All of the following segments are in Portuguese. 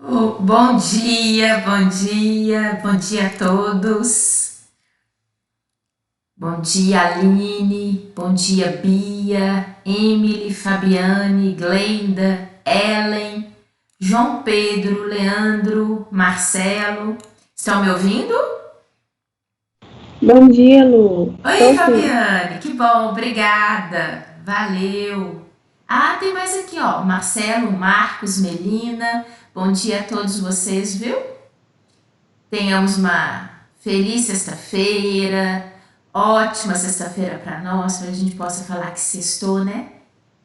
Bom dia, bom dia, bom dia a todos. Bom dia, Aline, bom dia, Bia, Emily, Fabiane, Glenda, Ellen, João Pedro, Leandro, Marcelo. Estão me ouvindo? Bom dia, Lu. Oi, Tô sim. Fabiane, que bom, obrigada, valeu. Ah, tem mais aqui, ó, Marcelo, Marcos, Melina, bom dia a todos vocês, viu? Tenhamos uma feliz sexta-feira, ótima sexta-feira para nós, para a gente possa falar que sextou, né?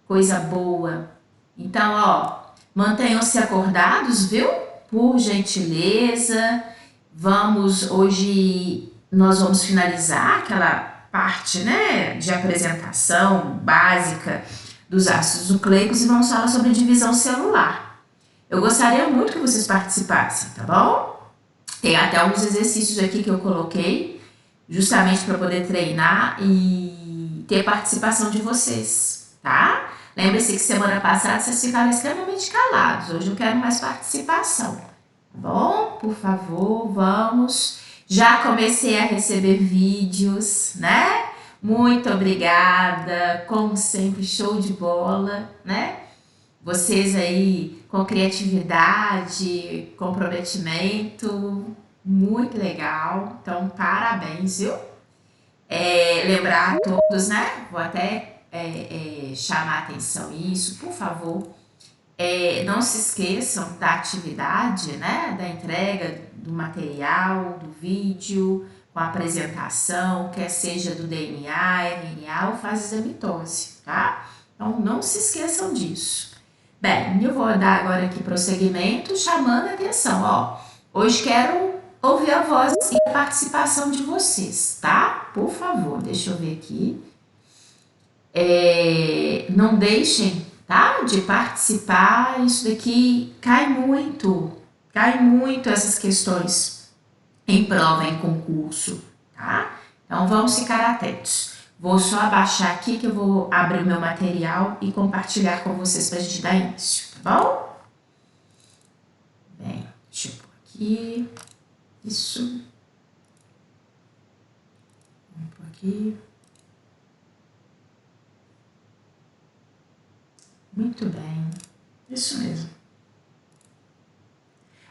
Coisa boa. Então, ó, mantenham-se acordados, viu? Por gentileza. Hoje nós vamos finalizar aquela parte, né, de apresentação básica dos ácidos nucleicos e vamos falar sobre divisão celular. Eu gostaria muito que vocês participassem, tá bom? Tem até alguns exercícios aqui que eu coloquei, justamente para poder treinar e ter participação de vocês, tá? Lembre-se que semana passada vocês ficaram extremamente calados. Hoje eu quero mais participação, tá bom? Por favor, vamos. Já comecei a receber vídeos, né? Muito obrigada, como sempre, show de bola, né? Vocês aí com criatividade, comprometimento, muito legal. Então, parabéns, viu? Lembrar a todos, né? Vou até chamar a atenção isso, por favor. Não se esqueçam da atividade, né? Da entrega do material, do vídeo, com a apresentação, quer seja do DNA, RNA ou fase da mitose, tá? Então, não se esqueçam disso. Bem, eu vou dar agora aqui prosseguimento, chamando a atenção, ó. Hoje quero ouvir a voz e a participação de vocês, tá? Por favor, deixa eu ver aqui. Não deixem, tá? De participar, isso daqui cai muito essas questões em prova, em concurso, tá? Então vamos ficar atentos. Vou só abaixar aqui que eu vou abrir o meu material e compartilhar com vocês para a gente dar início, tá bom? Bem, deixa eu pôr aqui. Isso. Vamos pôr aqui. Muito bem. Isso mesmo.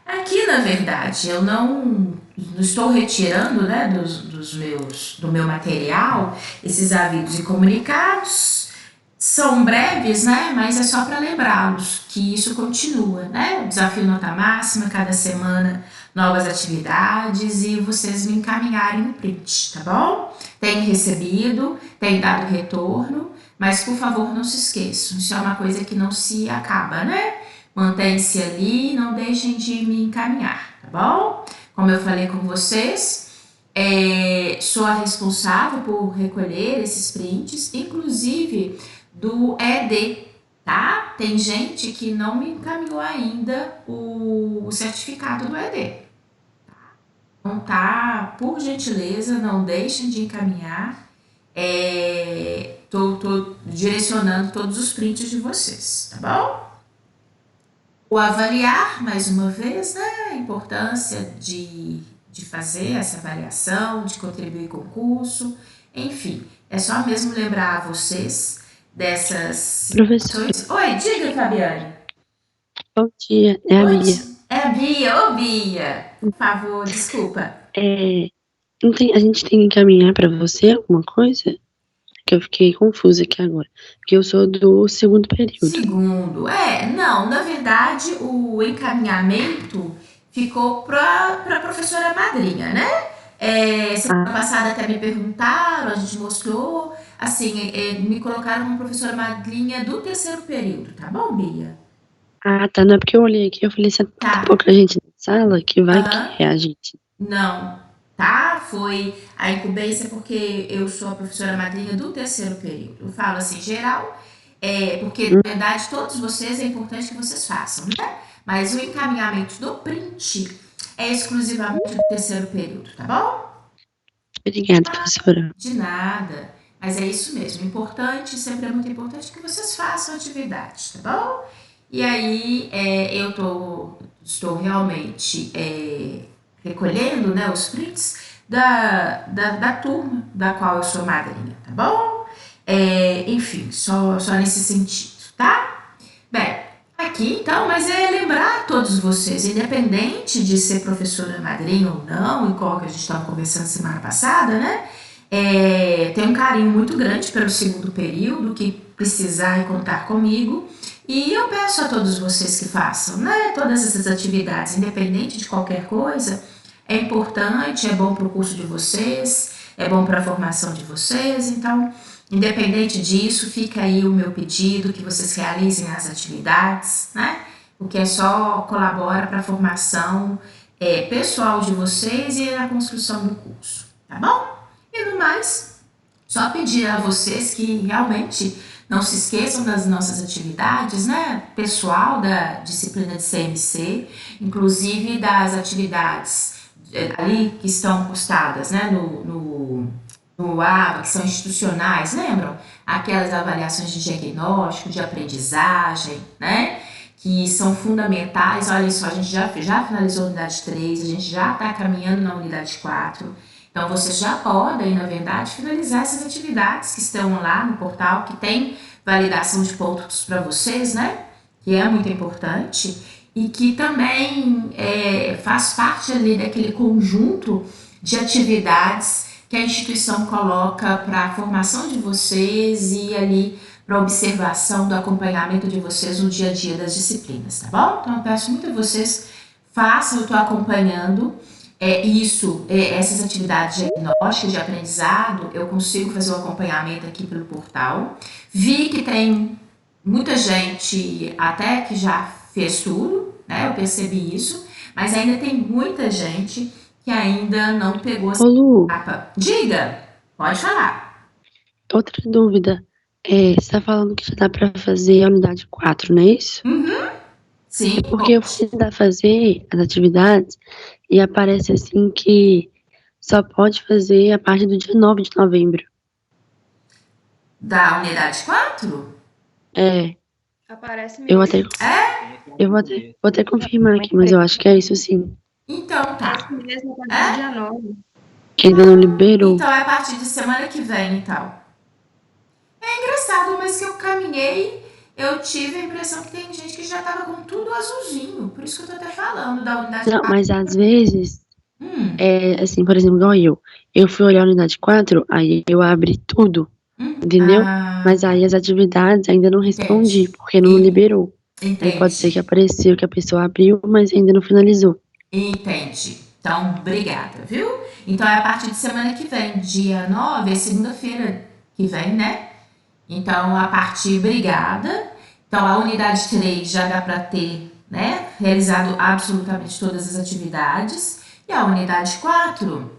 Aqui, na verdade, eu não estou retirando, né, do meu material esses avisos e comunicados. São breves, né, mas é só para lembrá-los que isso continua, né? O desafio nota máxima, cada semana novas atividades e vocês me encaminharem o print, tá bom? Tem recebido, tem dado retorno, mas por favor não se esqueçam, isso é uma coisa que não se acaba, né? Mantém-se ali, não deixem de me encaminhar, tá bom? Como eu falei com vocês, sou a responsável por recolher esses prints, inclusive do ED, tá? Tem gente que não me encaminhou ainda o certificado do ED. Então tá, por gentileza, não deixem de encaminhar. Tô direcionando todos os prints de vocês, tá bom? O avaliar, mais uma vez, né, a importância de fazer essa avaliação, de contribuir com o curso, enfim, é só mesmo lembrar a vocês dessas Professora, situações. Oi, diga, Fabiane. bom dia. É a Bia. É a Bia, ô Bia, por favor, desculpa. É, a gente tem que encaminhar para você alguma coisa? Que eu fiquei confusa aqui agora. Porque eu sou do segundo período. Segundo, não, na verdade o encaminhamento ficou para a professora madrinha, né? Semana Ah, passada até me perguntaram, a gente mostrou, assim, me colocaram como professora madrinha do terceiro período, tá bom, Bia? tá. Não é porque eu olhei aqui, eu falei assim, Tá. tanta pouca gente na sala que vai que Aham. é a gente. Não, tá? Foi a incumbência porque eu sou a professora madrinha do terceiro período. Eu falo assim, geral, porque na Hum, verdade todos vocês é importante que vocês façam, né? Mas o encaminhamento do print é exclusivamente do terceiro período, tá bom? Obrigada, professora. De nada. Mas é isso mesmo. Importante, sempre é muito importante que vocês façam atividade, tá bom? E aí estou realmente recolhendo, né, os prints da turma da qual eu sou madrinha, tá bom? Enfim, só nesse sentido, tá? Bem, aqui então, mas lembrar todos vocês, independente de ser professora madrinha ou não, igual que a gente estava conversando semana passada, né? Tem um carinho muito grande pelo segundo período, que precisar e contar comigo. E eu peço a todos vocês que façam, né, todas essas atividades, independente de qualquer coisa, é importante, é bom para o curso de vocês, é bom para a formação de vocês, então, independente disso, fica aí o meu pedido que vocês realizem as atividades, né, porque só colabora para a formação pessoal de vocês e na construção do curso, tá bom? E no mais, só pedir a vocês que realmente não se esqueçam das nossas atividades, né? Pessoal da disciplina de CMC, inclusive das atividades ali que estão postadas, né? No AVA, que são institucionais, lembram? Aquelas avaliações de diagnóstico, de aprendizagem, né? Que são fundamentais. Olha só, a gente já finalizou a unidade 3, a gente já está caminhando na unidade 4. Então, vocês já podem, na verdade, finalizar essas atividades que estão lá no portal, que tem validação de pontos para vocês, né? Que é muito importante e que também faz parte ali daquele conjunto de atividades que a instituição coloca para a formação de vocês e ali para a observação do acompanhamento de vocês no dia a dia das disciplinas, tá bom? Então, eu peço muito a vocês, façam, eu estou acompanhando essas atividades diagnósticas de aprendizado, eu consigo fazer o acompanhamento aqui pelo portal. Vi que tem muita gente até que já fez tudo, né? Eu percebi isso, mas ainda tem muita gente que ainda não pegou essa Ô, Lu, etapa. Diga, pode falar. outra dúvida. Você tá falando que já dá pra fazer a unidade 4, não é isso? Sim, Porque eu fui tentar fazer as atividades e aparece assim que só pode fazer a partir do dia 9 de novembro. da unidade 4? É, Aparece eu mesmo. até, vou até confirmar aqui, mas eu acho que é isso sim. Então Aparece tá. mesmo a partir do dia 9. Que ainda não liberou. Então é a partir de semana que vem, então. É engraçado, mas que eu caminhei, eu tive a impressão que tem gente que já tava com tudo azulzinho. Por isso que eu tô até falando da unidade Não, 4. mas às vezes, Hum, assim, por exemplo, igual eu fui olhar a unidade 4, aí eu abri tudo, entendeu? Mas aí as atividades ainda não respondi, entendi. porque não liberou. Aí pode ser que Entendi. apareceu que a pessoa abriu, mas ainda não finalizou. Entendi. Então, obrigada, viu? Então é a partir de semana que vem, dia 9, é segunda-feira que vem, né? Então, a partir, obrigada. Então, a unidade 3 já dá para ter, né, realizado absolutamente todas as atividades. E a unidade 4,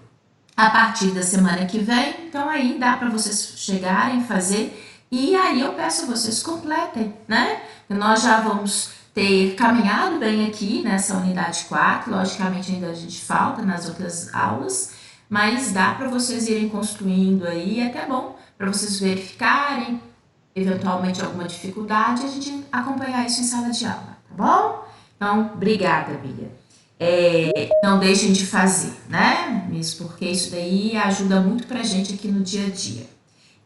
a partir da semana que vem, então aí dá para vocês chegarem, fazer. E aí eu peço a vocês completem, né? Nós já vamos ter caminhado bem aqui nessa unidade 4, logicamente ainda a gente falta nas outras aulas, mas dá para vocês irem construindo aí, é até bom para vocês verificarem eventualmente alguma dificuldade e a gente acompanhar isso em sala de aula, tá bom? Então, obrigada, Bia. Não deixem de fazer, né? Mesmo porque isso daí ajuda muito pra gente aqui no dia a dia.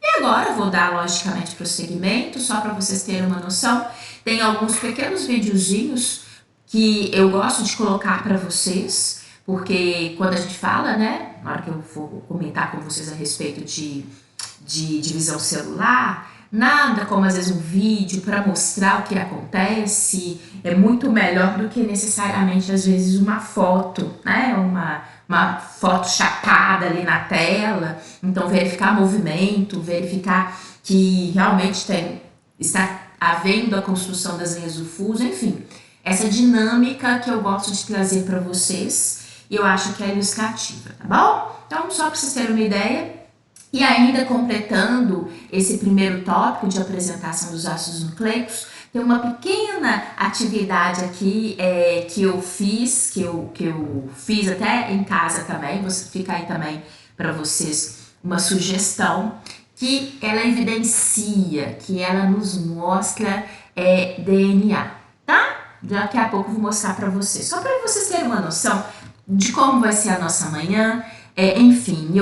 E agora eu vou dar, logicamente, prosseguimento, só para vocês terem uma noção. Tem alguns pequenos videozinhos que eu gosto de colocar para vocês, porque quando a gente fala, né, na hora que eu for comentar com vocês a respeito de divisão celular, nada como às vezes um vídeo para mostrar o que acontece é muito melhor do que necessariamente às vezes uma foto, né? Uma foto chapada ali na tela. Então verificar movimento, verificar que realmente está havendo a construção das linhas do fuso, enfim, essa dinâmica que eu gosto de trazer para vocês e eu acho que é ilustrativa, tá bom? Então, só para vocês terem uma ideia. E ainda completando esse primeiro tópico de apresentação dos ácidos nucleicos, tem uma pequena atividade aqui que eu fiz até em casa também, fica aí também para vocês uma sugestão, que ela evidencia, que ela nos mostra DNA. Daqui a pouco eu vou mostrar para vocês. Só para vocês terem uma noção de como vai ser a nossa manhã. Enfim,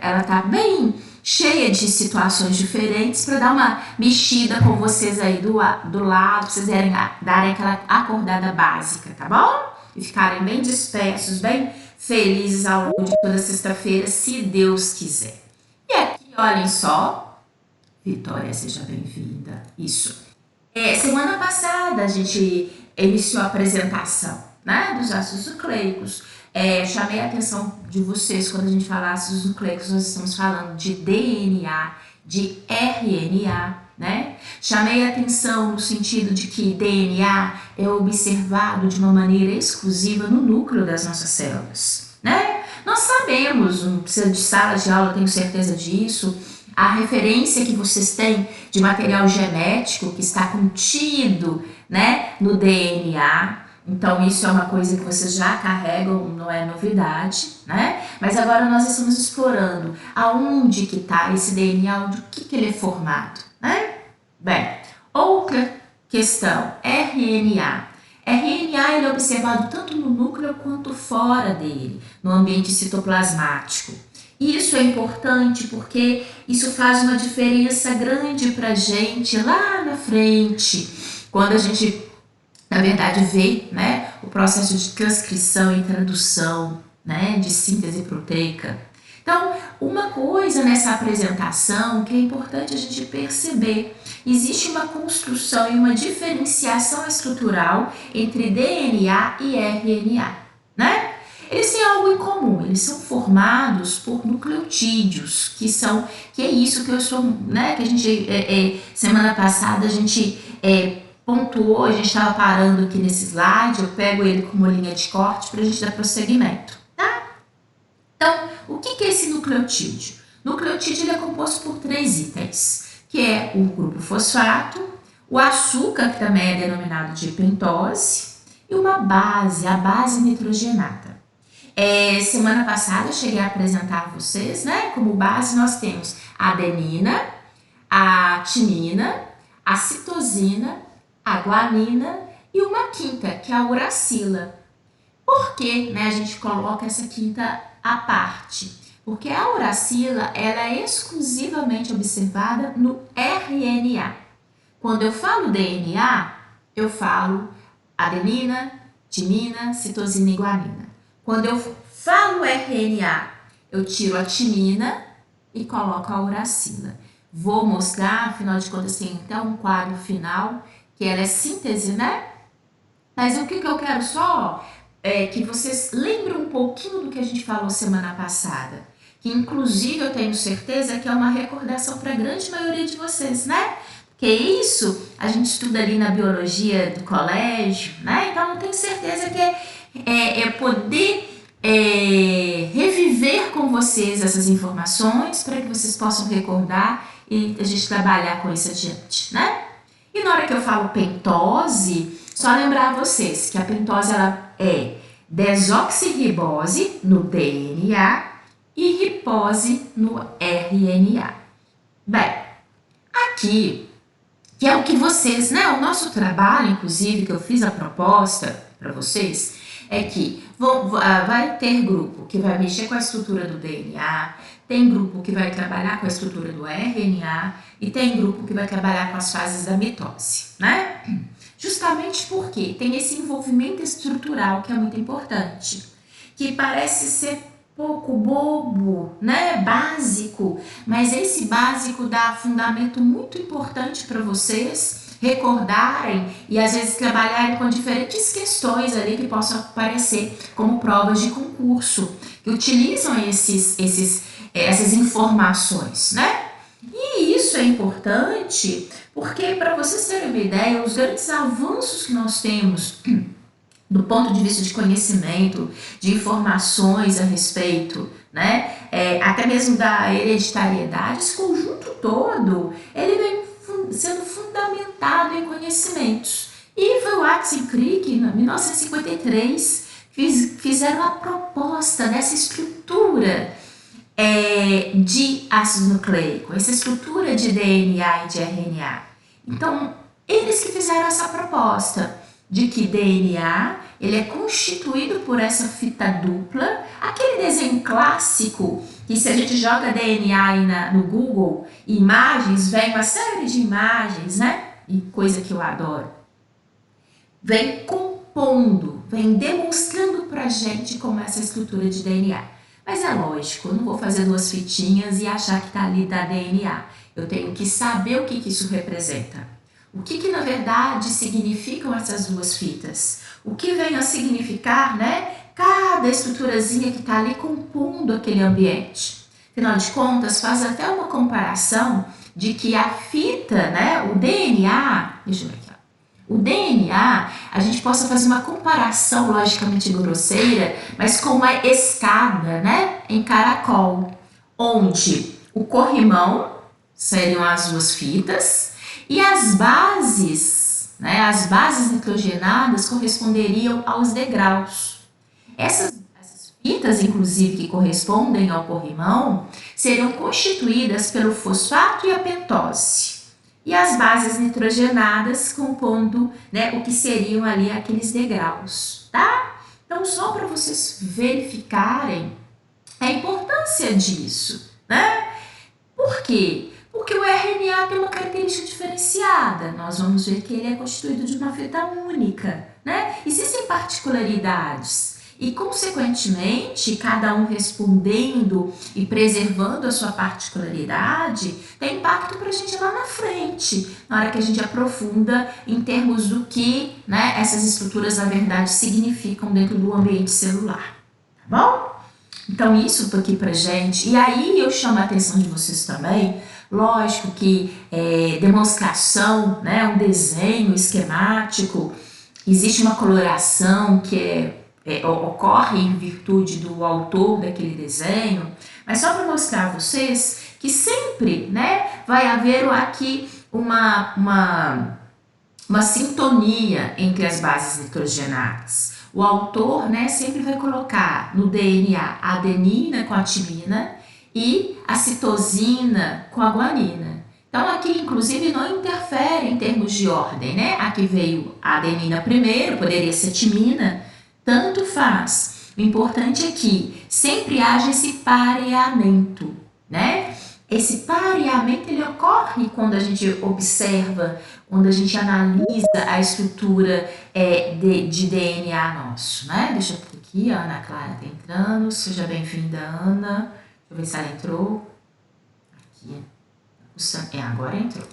ela tá bem cheia de situações diferentes para dar uma mexida com vocês aí do lado, pra vocês darem aquela acordada básica, tá bom? E ficarem bem dispersos, bem felizes ao longo de toda sexta-feira, se Deus quiser. E aqui, olhem só. Vitória, seja bem-vinda. Isso. Semana passada a gente iniciou a apresentação, né, dos ácidos nucleicos. Chamei a atenção de vocês quando a gente fala ácidos nucleicos, nós estamos falando de DNA, de RNA, né? Chamei a atenção no sentido de que DNA é observado de uma maneira exclusiva no núcleo das nossas células, né? Nós sabemos, não precisa de sala de aula, tenho certeza disso, a referência que vocês têm de material genético que está contido, né, no DNA. Então, isso é uma coisa que vocês já carregam, não é novidade, né? Mas agora nós estamos explorando aonde que está esse DNA, do que ele é formado, né? Bem, outra questão, RNA. RNA ele é observado tanto no núcleo quanto fora dele, no ambiente citoplasmático. Isso é importante porque isso faz uma diferença grande para a gente lá na frente, quando a gente, na verdade, vê, né, o processo de transcrição e tradução, né, de síntese proteica. Então, uma coisa nessa apresentação que é importante a gente perceber, existe uma construção e uma diferenciação estrutural entre DNA e RNA, né? Eles têm algo em comum, eles são formados por nucleotídeos, que é isso que eu estou, né, que a gente, semana passada a gente pontuou, a gente estava parando aqui nesse slide, eu pego ele como linha de corte para a gente dar prosseguimento, tá? Então, o que é esse nucleotídeo? Nucleotídeo ele é composto por 3 itens, que é o grupo fosfato, o açúcar, que também é denominado de pentose, e uma base, a base nitrogenada. Semana passada eu cheguei a apresentar a vocês, né? Como base nós temos a adenina, a timina, a citosina, a guanina e uma quinta, que é a uracila. Por que, né, a gente coloca essa quinta à parte? Porque a uracila ela é exclusivamente observada no RNA. Quando eu falo DNA, eu falo adenina, timina, citosina e guanina. Quando eu falo RNA, eu tiro a timina e coloco a uracila. Vou mostrar, afinal de contas, tem então um quadro final, que ela é síntese, né? Mas o que eu quero só é que vocês lembrem um pouquinho do que a gente falou semana passada. Que inclusive eu tenho certeza que é uma recordação para a grande maioria de vocês, né? Porque isso a gente estuda ali na biologia do colégio, né? Então eu tenho certeza que é poder reviver com vocês essas informações para que vocês possam recordar e a gente trabalhar com isso adiante, né? E na hora que eu falo pentose, só lembrar vocês que a pentose ela é desoxirribose no DNA e ribose no RNA. Bem, aqui, que é o que vocês, né? O nosso trabalho, inclusive, que eu fiz a proposta para vocês, é que vai ter grupo que vai mexer com a estrutura do DNA, tem grupo que vai trabalhar com a estrutura do RNA e tem grupo que vai trabalhar com as fases da mitose, né? Justamente porque tem esse envolvimento estrutural que é muito importante, que parece ser pouco bobo, né? Básico, mas esse básico dá fundamento muito importante para vocês recordarem e às vezes trabalharem com diferentes questões ali que possam aparecer como provas de concurso, que utilizam essas informações, né? E isso é importante porque, para vocês terem uma ideia, os grandes avanços que nós temos do ponto de vista de conhecimento, de informações a respeito, né? Até mesmo da hereditariedade, esse conjunto todo, ele vem sendo fundamentado em conhecimentos. E foi o Watson e Crick, em 1953, fizeram a proposta dessa estrutura de ácido nucleico, essa estrutura de DNA e de RNA. Então, eles que fizeram essa proposta de que DNA ele é constituído por essa fita dupla, aquele desenho clássico que se a gente joga DNA aí no Google, imagens, vem uma série de imagens, né? E coisa que eu adoro. Vem compondo, vem demonstrando pra gente como é essa estrutura de DNA. Mas é lógico, eu não vou fazer 2 fitinhas e achar que tá ali da DNA. Eu tenho que saber o que isso representa. O que na verdade significam essas 2 fitas? O que vem a significar, né? Cada estruturazinha que está ali compondo aquele ambiente. Afinal de contas, faz até uma comparação de que a fita, né? O DNA, deixa eu ver aqui, ó. O DNA, a gente possa fazer uma comparação logicamente grosseira, mas com uma escada, né? Em caracol, onde o corrimão seriam as 2 fitas e as bases, né, as bases nitrogenadas corresponderiam aos degraus. Essas fitas, inclusive, que correspondem ao corrimão, seriam constituídas pelo fosfato e a pentose. E as bases nitrogenadas compondo, né, o que seriam ali aqueles degraus, tá? Então, só para vocês verificarem a importância disso, né? Por quê? Porque o RNA tem uma característica diferenciada. Nós vamos ver que ele é constituído de uma fita única, né? Existem particularidades e, consequentemente, cada um respondendo e preservando a sua particularidade tem impacto para a gente lá na frente, na hora que a gente aprofunda em termos do que, né, essas estruturas, na verdade, significam dentro do ambiente celular. Tá bom? Então, isso aqui pra gente. E aí eu chamo a atenção de vocês também. Lógico que demonstração, né, um desenho esquemático, existe uma coloração que ocorre em virtude do autor daquele desenho, mas só para mostrar a vocês que sempre, né, vai haver aqui uma sintonia entre as bases nitrogenadas. O autor, né, sempre vai colocar no DNA a adenina com a timina e a citosina com a guanina. Então aqui, inclusive, não interfere em termos de ordem, né? Aqui veio a adenina primeiro, poderia ser timina, tanto faz. O importante é que sempre haja esse pareamento, né? Esse pareamento ele ocorre quando a gente observa, quando a gente analisa a estrutura de DNA nosso, né? Deixa eu ver aqui, a Ana Clara está entrando. Seja bem-vinda, Ana. Deixa eu ver se ela entrou. Aqui. Agora entrou.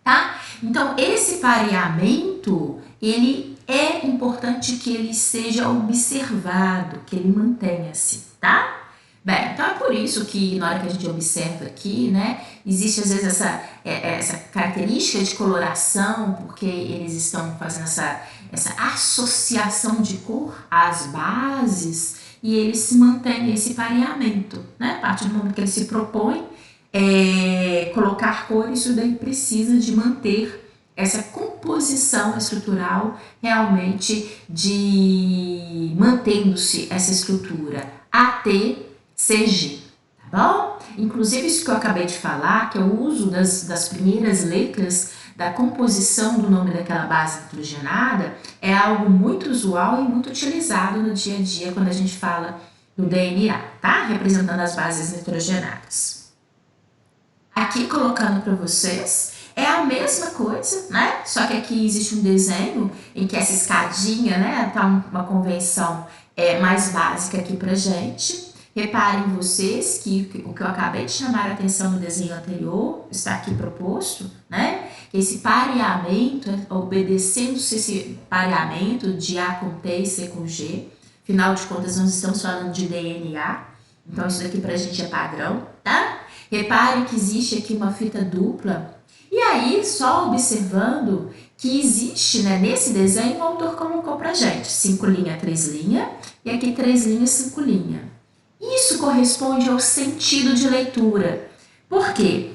Tá? Então, esse pareamento, ele é importante que ele seja observado, que ele mantenha-se, tá? Bem, então é por isso que na hora que a gente observa aqui, né, existe às vezes essa característica de coloração, porque eles estão fazendo essa associação de cor às bases e eles se mantêm esse pareamento, né? A partir do momento que ele se propõe colocar cor, isso daí precisa de manter essa composição estrutural realmente de mantendo-se essa estrutura ATCG, tá bom? Inclusive isso que eu acabei de falar, que é o uso das primeiras letras da composição do nome daquela base nitrogenada, é algo muito usual e muito utilizado no dia a dia quando a gente fala do DNA, tá? Representando as bases nitrogenadas. Aqui colocando para vocês, é a mesma coisa, né? Só que aqui existe um desenho em que essa escadinha, né, tá uma convenção mais básica aqui pra gente. Reparem vocês que o que eu acabei de chamar a atenção no desenho anterior está aqui proposto, né? Esse pareamento, obedecendo-se esse pareamento de A com T e C com G. Afinal de contas, nós estamos falando de DNA. Então, isso daqui pra gente é padrão, tá? Reparem que existe aqui uma fita dupla. E aí, só observando que existe, né, nesse desenho, o autor colocou pra gente 5 linhas, 3 linhas, e aqui 3 linhas, 5 linhas. Isso corresponde ao sentido de leitura. Por quê?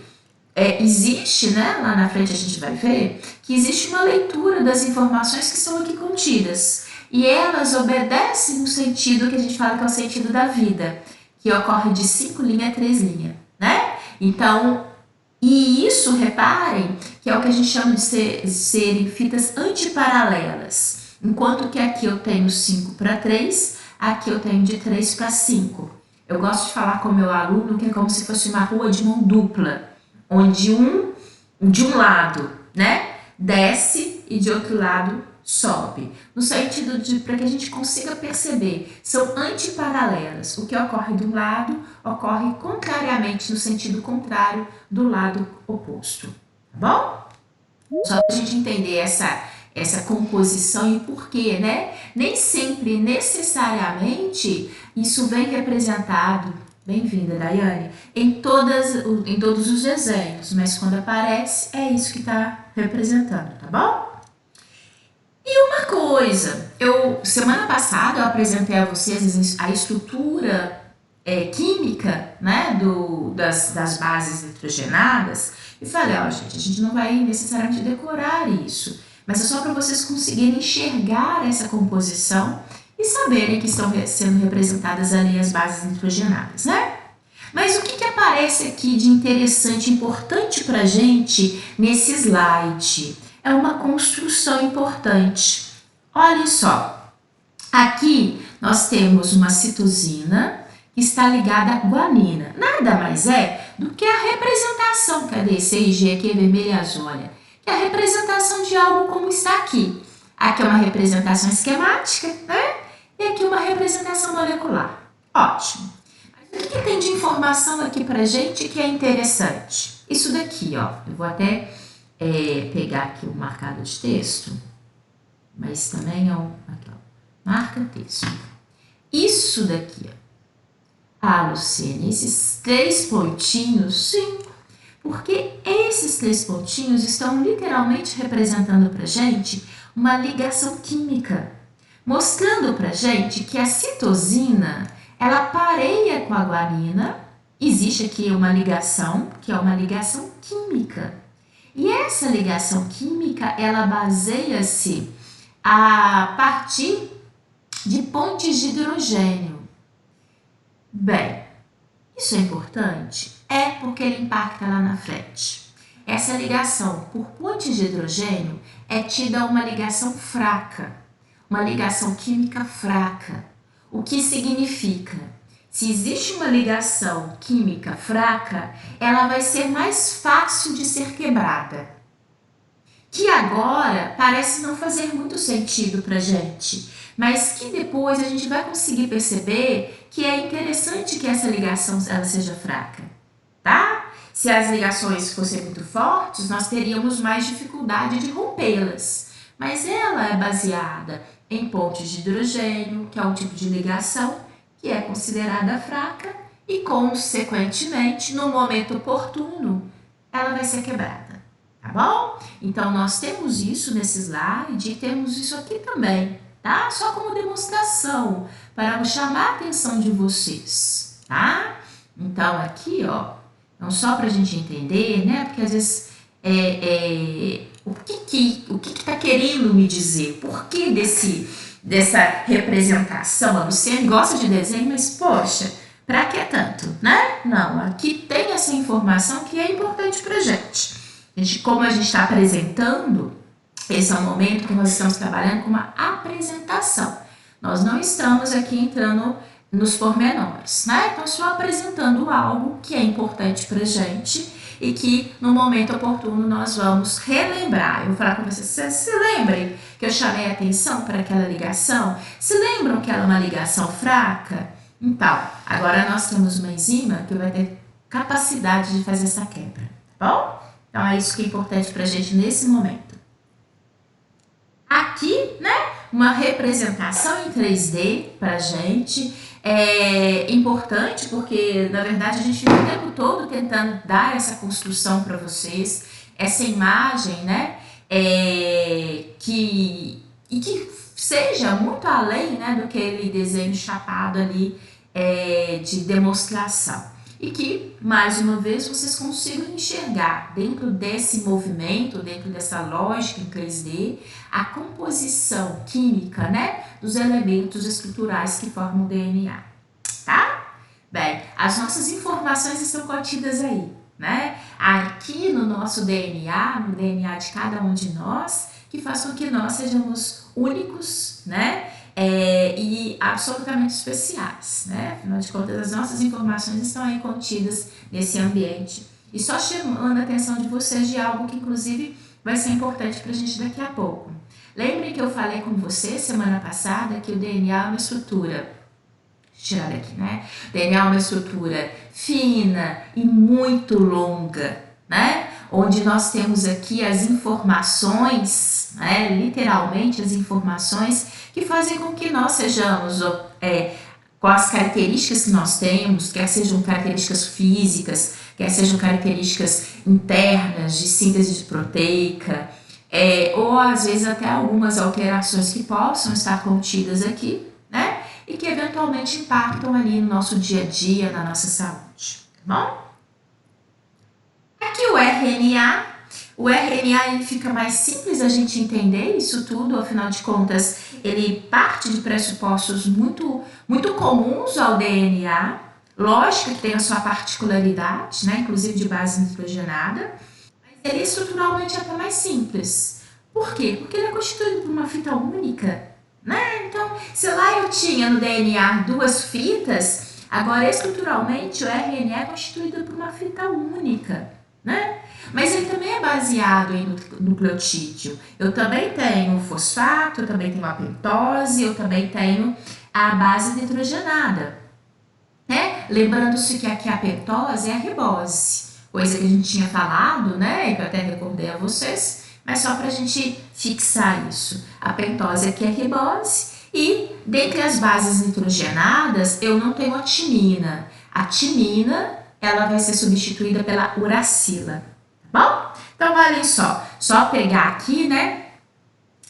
Existe, né, lá na frente a gente vai ver, que existe uma leitura das informações que são aqui contidas. E elas obedecem no sentido que a gente fala que é o sentido da vida, que ocorre de 5 linhas a 3 linhas, né? Então, E isso, reparem, que é o que a gente chama de serem fitas antiparalelas. Enquanto que aqui eu tenho 5 para 3, aqui eu tenho de 3 para 5. Eu gosto de falar com o meu aluno que é como se fosse uma rua de mão dupla, onde de um lado, né, desce e de outro lado sobe. No sentido de, para que a gente consiga perceber, são antiparalelas. O que ocorre de um lado, ocorre contrariamente, no sentido contrário do lado oposto. Tá bom? Só para a gente entender essa composição e porquê, né? Nem sempre, necessariamente, isso vem representado, bem-vinda, Daiane, em todos os desenhos, mas quando aparece, é isso que está representando, tá bom? E uma coisa, semana passada eu apresentei a vocês a estrutura química, né, das bases nitrogenadas e falei, ó, gente, a gente não vai necessariamente decorar isso, mas é só para vocês conseguirem enxergar essa composição e saberem que estão sendo representadas ali as bases nitrogenadas, né? Mas o que aparece aqui de interessante, importante para a gente nesse slide? É uma construção importante. Olhem só, aqui nós temos uma citosina que está ligada à guanina. Nada mais é do que a representação, cadê esse IG aqui, vermelho e azul, olha, que é a representação de algo como está aqui. Aqui é uma representação esquemática, né? E aqui uma representação molecular. Ótimo. Mas o que tem de informação aqui pra gente que é interessante? Isso daqui, ó, eu vou até pegar aqui o marcador de texto, mas também aqui, ó, marca texto. Isso daqui, ó, Luciene, esses 3 pontinhos, sim, porque esses 3 pontinhos estão literalmente representando pra gente uma ligação química, mostrando pra gente que a citosina, ela pareia com a guanina, existe aqui uma ligação, que é uma ligação química. E essa ligação química, ela baseia-se a partir de pontes de hidrogênio. Bem, isso é importante? É porque ele impacta lá na frente. Essa ligação por pontes de hidrogênio é tida uma ligação fraca, uma ligação química fraca. O que significa? Se existe uma ligação química fraca, ela vai ser mais fácil de ser quebrada. Que agora parece não fazer muito sentido pra gente, mas que depois a gente vai conseguir perceber que é interessante que essa ligação ela seja fraca, tá? Se as ligações fossem muito fortes, nós teríamos mais dificuldade de rompê-las. Mas ela é baseada em pontes de hidrogênio, que é um tipo de ligação que é considerada fraca e, consequentemente, no momento oportuno, ela vai ser quebrada, tá bom? Então, nós temos isso nesse slide e temos isso aqui também, tá? Só como demonstração, para chamar a atenção de vocês, tá? Então, aqui, ó, não só para a gente entender, né? Porque às vezes o que está querendo me dizer? Por que dessa representação? A Luciene gosta de desenho, mas poxa, para que tanto, né? Não, aqui tem essa informação que é importante para a gente. Como a gente está apresentando, esse é o momento que nós estamos trabalhando com uma apresentação. Nós não estamos aqui entrando nos pormenores, né? Então, só apresentando algo que é importante para a gente e que no momento oportuno nós vamos relembrar. Eu vou falar com vocês, se lembrem que eu chamei a atenção para aquela ligação? Se lembram que ela é uma ligação fraca? Então, agora nós temos uma enzima que vai ter capacidade de fazer essa quebra, tá bom? Então, é isso que é importante para a gente nesse momento. Aqui, né, uma representação em 3D para a gente. É importante porque, na verdade, a gente fica o tempo todo tentando dar essa construção para vocês, essa imagem, né, que seja muito além, né, do que aquele desenho chapado ali de demonstração. E que, mais uma vez, vocês consigam enxergar dentro desse movimento, dentro dessa lógica em 3D, a composição química, né, dos elementos estruturais que formam o DNA, tá? Bem, as nossas informações estão contidas aí, né? aqui no nosso DNA, no DNA de cada um de nós, que faz com que nós sejamos únicos, né? E absolutamente especiais, né? Afinal de contas, as nossas informações estão aí contidas nesse ambiente. E só chamando a atenção de vocês de algo que, inclusive, vai ser importante para a gente daqui a pouco. Lembrem que eu falei com vocês semana passada que o DNA é uma estrutura, deixa eu tirar daqui, né? O DNA é uma estrutura fina e muito longa, né? Onde nós temos aqui as informações, né? Literalmente as informações que fazem com que nós sejamos, com as características que nós temos, quer sejam características físicas, quer sejam características internas de síntese proteica, ou às vezes até algumas alterações que possam estar contidas aqui, né? E que eventualmente impactam ali no nosso dia a dia, na nossa saúde, tá bom? Aqui o RNA ele fica mais simples a gente entender isso tudo, afinal de contas, ele parte de pressupostos muito, muito comuns ao DNA, lógico que tem a sua particularidade, né, inclusive de base nitrogenada, mas ele é estruturalmente até mais simples. Por quê? Porque ele é constituído por uma fita única, né? Então, se lá eu tinha no DNA 2 fitas, agora estruturalmente o RNA é constituído por uma fita única, né? Mas ele também é baseado em nucleotídeo. Eu também tenho fosfato, eu também tenho a pentose, eu também tenho a base nitrogenada, né? Lembrando-se que aqui a pentose é a ribose, coisa que a gente tinha falado, né? E que eu até recordei a vocês, mas só para a gente fixar isso. A pentose aqui é a ribose e dentre as bases nitrogenadas eu não tenho a timina. A timina ela vai ser substituída pela uracila, tá bom? Então, olhem só pegar aqui, né?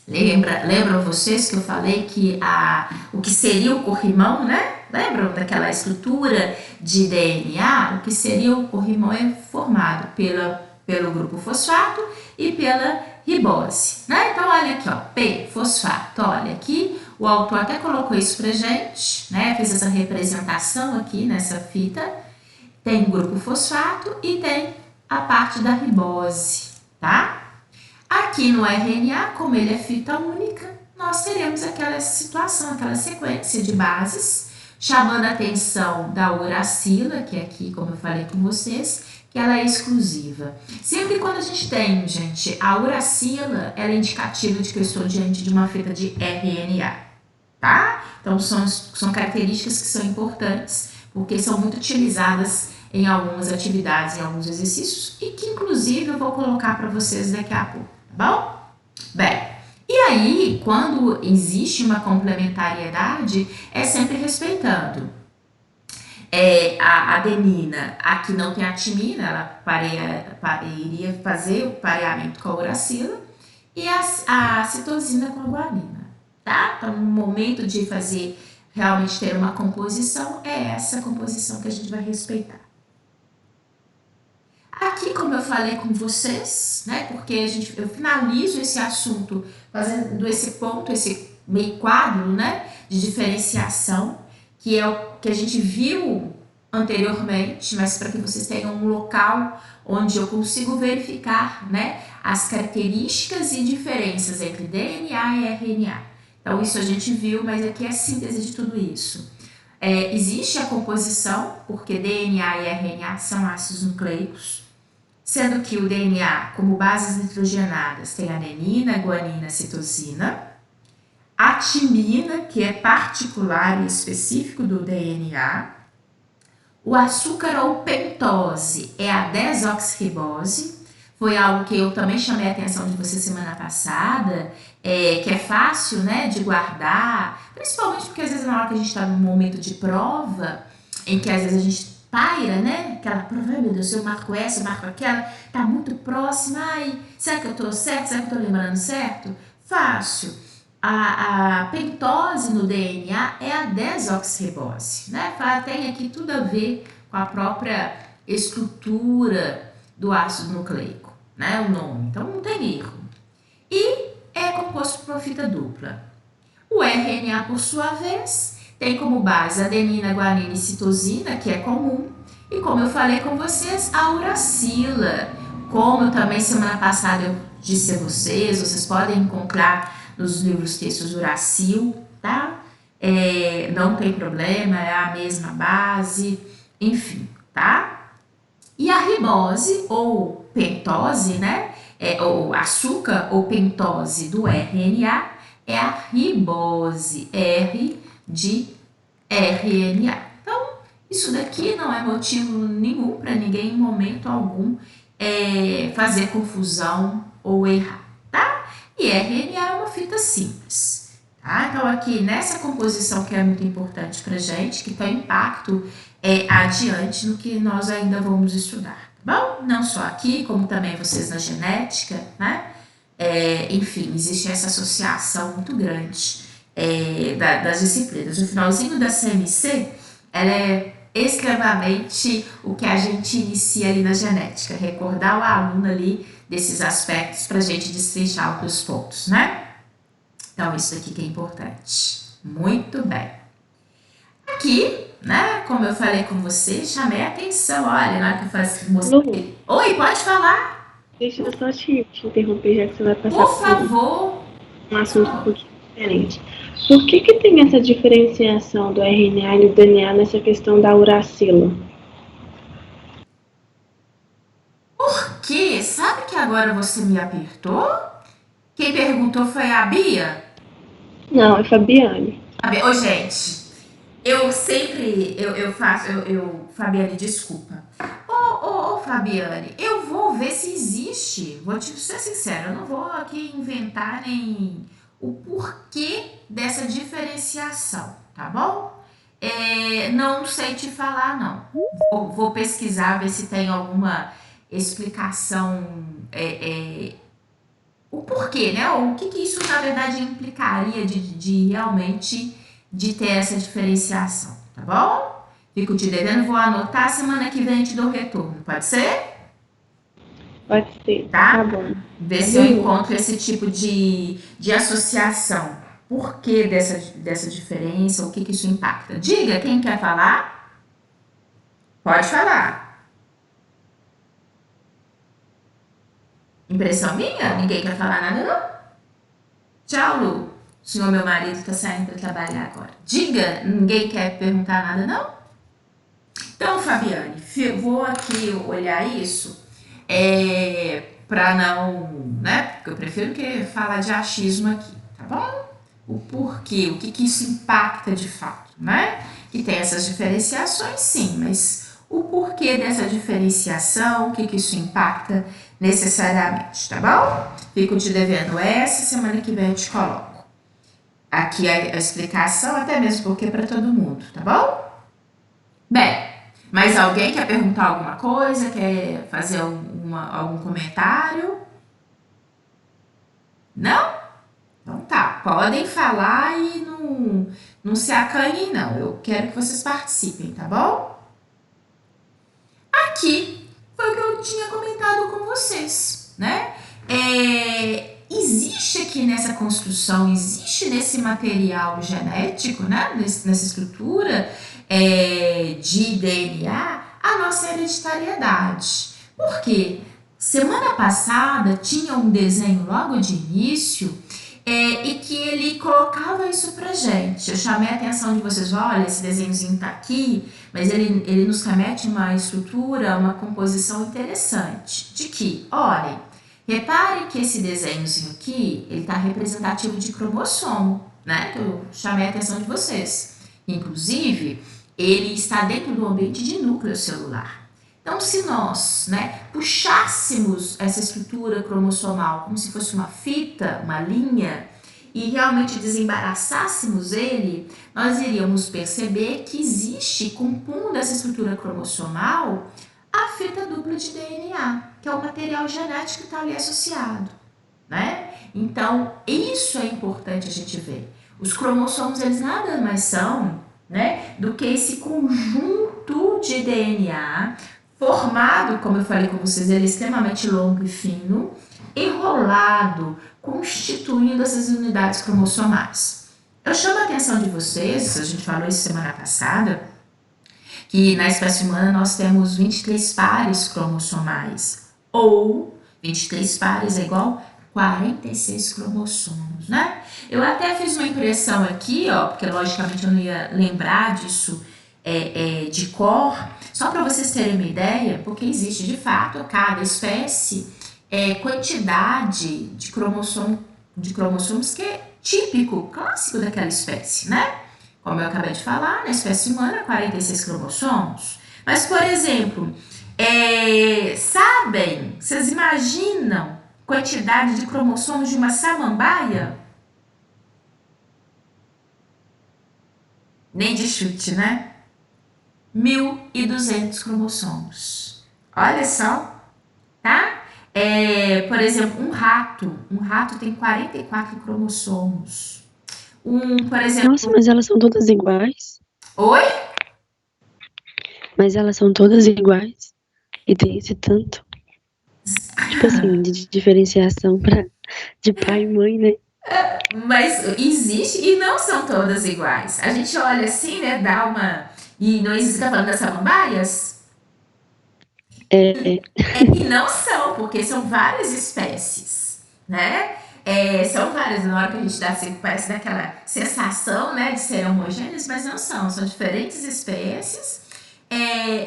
Lembram vocês que eu falei que o que seria o corrimão, né? Lembram daquela estrutura de DNA? O que seria o corrimão é formado pelo grupo fosfato e pela ribose, né? Então, olha aqui, ó, P, fosfato, olha aqui, o autor até colocou isso pra gente, né? Fez essa representação aqui nessa fita. Tem o grupo fosfato e tem a parte da ribose, tá? Aqui no RNA, como ele é fita única, nós teremos aquela situação, aquela sequência de bases, chamando a atenção da uracila, que é aqui, como eu falei com vocês, que ela é exclusiva. Sempre quando a gente tem, gente, a uracila, ela é indicativa de que eu estou diante de uma fita de RNA, tá? Então, são características que são importantes, porque são muito utilizadas em algumas atividades, em alguns exercícios, e que, inclusive, eu vou colocar para vocês daqui a pouco, tá bom? Bem, e aí, quando existe uma complementariedade, é sempre respeitando. A adenina, aqui não tem a timina, ela iria fazer o pareamento com a uracila, e a citosina com a guanina, tá? Então, no momento de fazer, realmente ter uma composição, é essa composição que a gente vai respeitar. Aqui, como eu falei com vocês, né, porque eu finalizo esse assunto fazendo esse ponto, esse meio quadro, né, de diferenciação, que é o que a gente viu anteriormente, mas para que vocês tenham um local onde eu consigo verificar, né, as características e diferenças entre DNA e RNA. Então, isso a gente viu, mas aqui é a síntese de tudo isso. Existe a composição, porque DNA e RNA são ácidos nucleicos, sendo que o DNA, como bases nitrogenadas, tem adenina, guanina, citosina, a timina, que é particular e específico do DNA, o açúcar ou pentose é a desoxirribose, foi algo que eu também chamei a atenção de você semana passada, que é fácil, né, de guardar, principalmente porque às vezes na hora que a gente está num momento de prova, em que às vezes a gente paira, né, aquela prova, ai meu Deus, eu marco essa, eu marco aquela, tá muito próxima, ai, será que eu tô certo, será que eu tô lembrando certo? Fácil. A pentose no DNA é a desoxirribose, né, tem aqui tudo a ver com a própria estrutura do ácido nucleico, né, o nome, então não tem erro. E é composto por uma fita dupla. O RNA, por sua vez, tem como base adenina, guanina e citosina, que é comum, E como eu falei com vocês, a uracila. Como eu também semana passada eu disse a vocês, vocês podem encontrar nos livros textos uracil, tá? Não tem problema, é a mesma base, enfim, tá? E a ribose ou pentose, né? Ou açúcar ou pentose do RNA é a ribose, R de RNA. Então, isso daqui não é motivo nenhum para ninguém, em momento algum, fazer confusão ou errar, tá? E RNA é uma fita simples, tá? Então, aqui nessa composição que é muito importante para gente, que tem impacto adiante no que nós ainda vamos estudar, tá bom? Não só aqui, como também vocês na genética, né? Enfim, existe essa associação muito grande das disciplinas. No finalzinho da CMC, ela é extremamente o que a gente inicia ali na genética, recordar o aluno ali desses aspectos para a gente destrinchar outros pontos, né? Então, isso aqui que é importante. Muito bem. Aqui, né, como eu falei com você, chamei a atenção, olha, na hora que eu mostrei. Oi, pode falar? Deixa eu só te interromper, já que você vai passar Por favor. Um assunto um pouquinho diferente. Por que tem essa diferenciação do RNA e do DNA nessa questão da uracila? Porque, sabe que agora você me apertou? Quem perguntou foi a Bia? Não, é Fabiane. Ô, gente, eu sempre, Fabiane, desculpa. Ô, Fabiane, eu vou ver se existe, vou te ser sincera, eu não vou aqui inventar nem o porquê dessa diferenciação, tá bom? Não sei te falar, não. Vou pesquisar, ver se tem alguma explicação, o porquê, né? O que isso, na verdade, implicaria de realmente de ter essa diferenciação, tá bom? Fico te devendo, vou anotar, semana que vem a gente dou o retorno, pode ser? Pode ser, Tá? tá bom. Ver se eu encontro esse tipo de associação. Por que dessa diferença? O que isso impacta? Diga, quem quer falar? Pode falar. Impressão minha? Ninguém quer falar nada, não? Tchau, Lu. O senhor, meu marido, tá saindo para trabalhar agora. Diga, ninguém quer perguntar nada, não? Então, Fabiane, vou aqui olhar isso para não, né? Porque eu prefiro que falar de achismo aqui, tá bom? O porquê, o que isso impacta de fato, né? Que tem essas diferenciações, sim, mas o porquê dessa diferenciação, o que isso impacta necessariamente, tá bom? Fico te devendo essa, semana que vem eu te coloco aqui a explicação, até mesmo porque é para todo mundo, tá bom? Bem, mais alguém quer perguntar alguma coisa, quer fazer algum comentário? Não? Então tá, podem falar e não se acanhem não, eu quero que vocês participem, tá bom? Aqui foi o que eu tinha comentado com vocês, né? Existe aqui nessa construção, existe nesse material genético, né? Nessa estrutura de DNA, a nossa hereditariedade. Por quê? Semana passada tinha um desenho logo de início e que ele colocava isso pra gente. Eu chamei a atenção de vocês, olha, esse desenhozinho tá aqui, mas ele nos remete uma estrutura, uma composição interessante. De que, olhem, reparem que esse desenhozinho aqui, ele tá representativo de cromossomo, né? Que eu chamei a atenção de vocês. Inclusive, ele está dentro do ambiente de núcleo celular. Então, se nós, né, puxássemos essa estrutura cromossomal como se fosse uma fita, uma linha, e realmente desembaraçássemos ele, nós iríamos perceber que existe, compondo essa estrutura cromossomal, a fita dupla de DNA, que é o material genético que está ali associado, né? Então, isso é importante a gente ver. Os cromossomos, eles nada mais são, né, do que esse conjunto de DNA formado, como eu falei com vocês, ele é extremamente longo e fino, enrolado, constituindo essas unidades cromossomais. Eu chamo a atenção de vocês, a gente falou isso semana passada, que na espécie humana nós temos 23 pares cromossomais, ou 23 pares é igual 46 cromossomos, né? Eu até fiz uma impressão aqui, ó, porque logicamente eu não ia lembrar disso de cor, só para vocês terem uma ideia, porque existe de fato cada espécie quantidade de cromossomos que é típico, clássico daquela espécie, né? Como eu acabei de falar, na espécie humana, 46 cromossomos. Mas, por exemplo, sabem, vocês imaginam quantidade de cromossomos de uma samambaia? Nem de chute, né? 1.200 cromossomos. Olha só, tá? Por exemplo, um rato tem 44 cromossomos. Por exemplo... Nossa, mas elas são todas iguais? Oi? Mas elas são todas iguais? E tem esse tanto? Tipo assim, de diferenciação de pai e mãe, né? Mas existe e não são todas iguais. A gente olha assim, né, dá uma... E não existe, tá falando das samambaias? E não são, porque são várias espécies, né? São várias, na hora que a gente dá assim, parece daquela sensação, né, de serem homogêneas, mas não são diferentes espécies.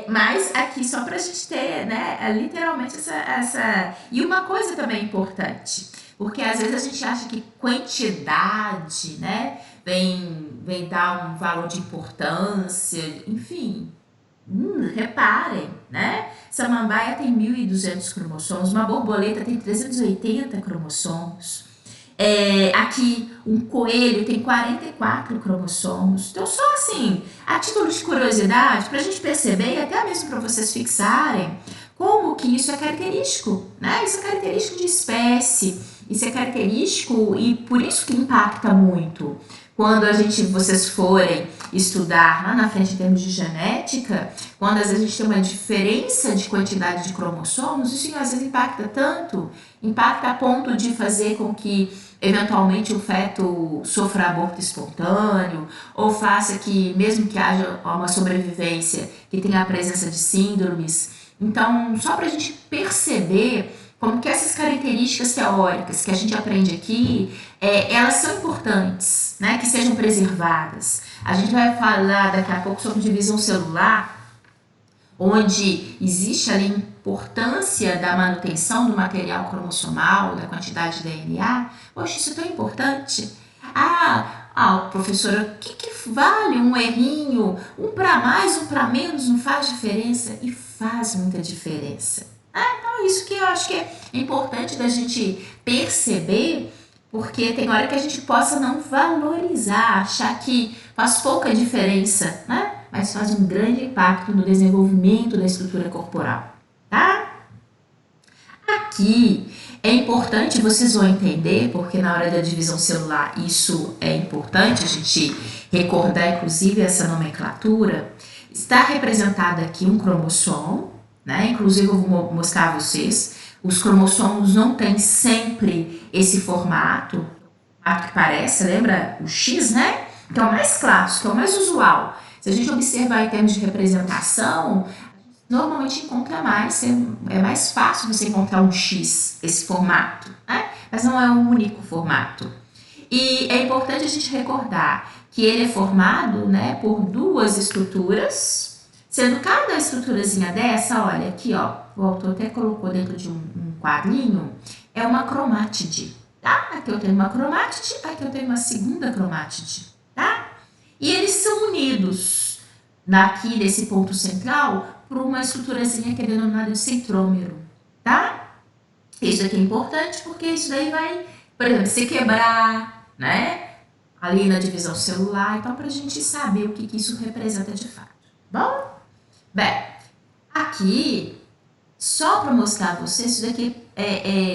Mas aqui só pra gente ter, né, literalmente essa... E uma coisa também importante, porque às vezes a gente acha que quantidade, né, vem dar um valor de importância, enfim... reparem, né? Samambaia tem 1.200 cromossomos, uma borboleta tem 380 cromossomos. Aqui, um coelho tem 44 cromossomos. Então, só assim, a título de curiosidade, para a gente perceber e até mesmo para vocês fixarem como que isso é característico, né? Isso é característico de espécie, isso é característico e por isso que impacta muito. Quando vocês forem estudar lá na frente em termos de genética, quando às vezes a gente tem uma diferença de quantidade de cromossomos, isso às vezes impacta a ponto de fazer com que eventualmente o feto sofra aborto espontâneo, ou faça que, mesmo que haja uma sobrevivência, que tenha a presença de síndromes. Então, só para a gente perceber como que essas características teóricas que a gente aprende aqui, elas são importantes, né, que sejam preservadas. A gente vai falar daqui a pouco sobre divisão celular, onde existe ali a importância da manutenção do material cromossomal, da quantidade de DNA. Poxa, isso é tão importante. Professora, o que vale um errinho? Um para mais, um para menos, não faz diferença? E faz muita diferença. Então, isso que eu acho que é importante da gente perceber, porque tem hora que a gente possa não valorizar, achar que faz pouca diferença, né? Mas faz um grande impacto no desenvolvimento da estrutura corporal, tá? Aqui é importante, vocês vão entender, porque na hora da divisão celular isso é importante, a gente recordar inclusive essa nomenclatura. Está representado aqui um cromossomo, né? Inclusive eu vou mostrar a vocês, os cromossomos não têm sempre esse formato que parece, lembra o X, né? Que é o mais clássico, que é o mais usual. Se a gente observar em termos de representação, normalmente encontra mais, é mais fácil você encontrar um X, esse formato, né? Mas não é um único formato. E é importante a gente recordar que ele é formado, né, por duas estruturas, sendo cada estruturazinha dessa, olha aqui, ó, o autor até colocou dentro de um quadrinho, é uma cromátide, tá? Aqui eu tenho uma cromátide, aqui eu tenho uma segunda cromátide, tá? E eles são unidos daqui desse ponto central por uma estruturazinha que é denominada de centrômero, tá? Isso aqui é importante porque isso daí vai, por exemplo, se quebrar, né? Ali na divisão celular, então pra gente saber o que isso representa de fato. Bom? Bem, aqui, só para mostrar a vocês, isso daqui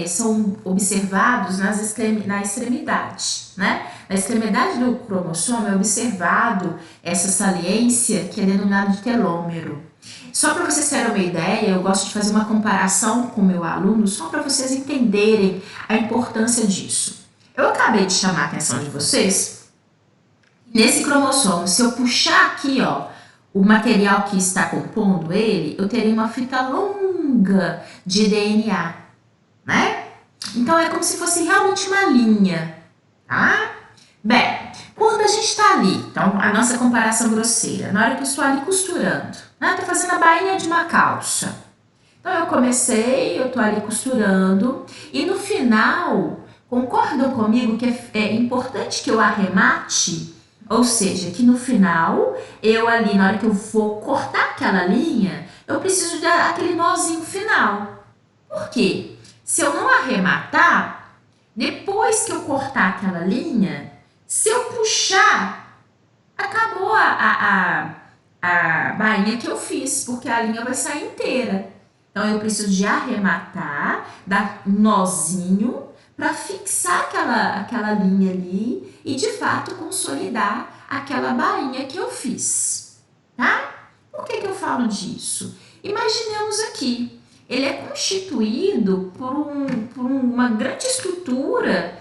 são observados na extremidade, né? Na extremidade do cromossomo é observado essa saliência que é denominada de telômero. Só para vocês terem uma ideia, eu gosto de fazer uma comparação com o meu aluno, só para vocês entenderem a importância disso. Eu acabei de chamar a atenção de vocês, nesse cromossomo, se eu puxar aqui, ó, o material que está compondo ele, eu terei uma fita longa de DNA, né? Então é como se fosse realmente uma linha, tá? Bem, quando a gente está ali, então a nossa comparação grosseira, na hora que eu estou ali costurando, né? Estou fazendo a bainha de uma calça. Então eu comecei, eu estou ali costurando e no final, concordam comigo que é importante que eu arremate, ou seja, que no final, eu ali, na hora que eu vou cortar aquela linha, eu preciso dar aquele nozinho final. Por quê? Se eu não arrematar, depois que eu cortar aquela linha, se eu puxar, acabou a bainha que eu fiz, porque a linha vai sair inteira. Então eu preciso de arrematar, dar um nozinho para fixar aquela linha ali e de fato consolidar aquela bainha que eu fiz, tá? Por que eu falo disso? Imaginemos aqui, ele é constituído por uma grande estrutura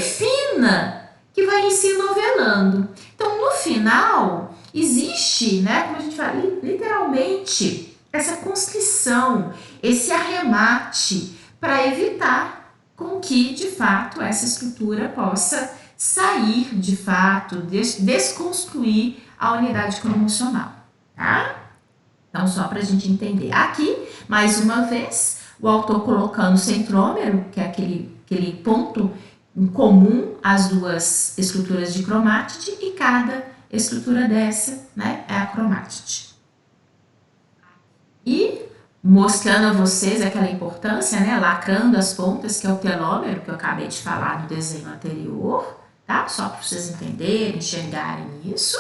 fina que vai se novelando. Então, no final, existe, né, como a gente fala, literalmente, essa constrição, esse arremate para evitar com que, de fato, essa estrutura possa sair, de fato, desconstruir a unidade cromossomal, tá? Então, só para a gente entender. Aqui, mais uma vez, o autor colocando o centrômero, que é aquele ponto em comum às duas estruturas de cromátide, e cada estrutura dessa, né, é a cromátide. E mostrando a vocês aquela importância, né, lacrando as pontas, que é o telômero, que eu acabei de falar no desenho anterior, tá? Só para vocês entenderem, enxergarem isso.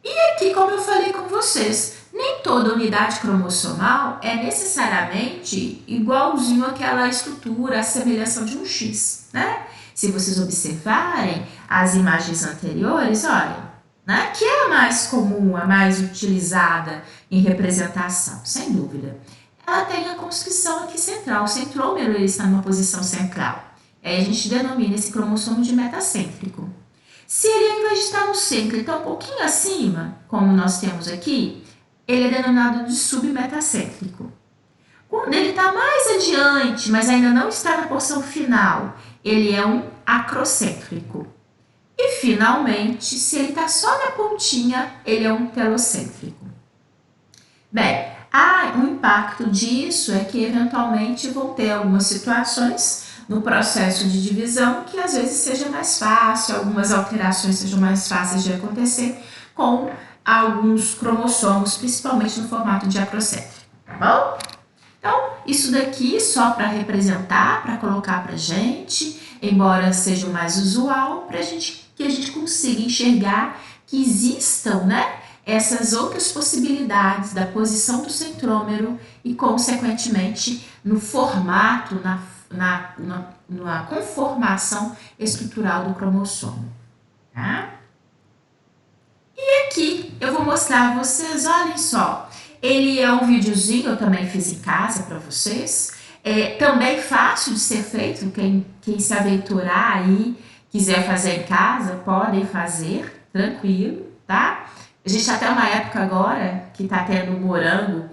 E aqui, como eu falei com vocês, nem toda unidade cromossomal é necessariamente igualzinho àquela estrutura, à semelhança de um X, né? Se vocês observarem as imagens anteriores, olhem, né? Que é a mais comum, a mais utilizada em representação, sem dúvida. Ela tem a conscrição aqui central, o centrômero ele está numa posição central. Aí a gente denomina esse cromossomo de metacêntrico. Se ele, ao invés de estar no centro, está um pouquinho acima, como nós temos aqui, ele é denominado de submetacêntrico. Quando ele está mais adiante, mas ainda não está na porção final, ele é um acrocêntrico. E, finalmente, se ele está só na pontinha, ele é um telocêntrico. Bem, o impacto disso é que, eventualmente, vão ter algumas situações no processo de divisão que às vezes seja mais fácil, algumas alterações sejam mais fáceis de acontecer com alguns cromossomos, principalmente no formato de acrocéntrico, tá bom? Então, isso daqui só para representar, para colocar para gente, embora seja o mais usual, para que a gente consiga enxergar que existam, né, essas outras possibilidades da posição do centrômero e, consequentemente, no formato, na conformação estrutural do cromossomo, tá? E aqui eu vou mostrar a vocês, olhem só, ele é um videozinho, eu também fiz em casa para vocês, também fácil de ser feito, quem se aventurar aí, quiser fazer em casa, podem fazer, tranquilo, tá? A gente está até uma época agora que está tendo morango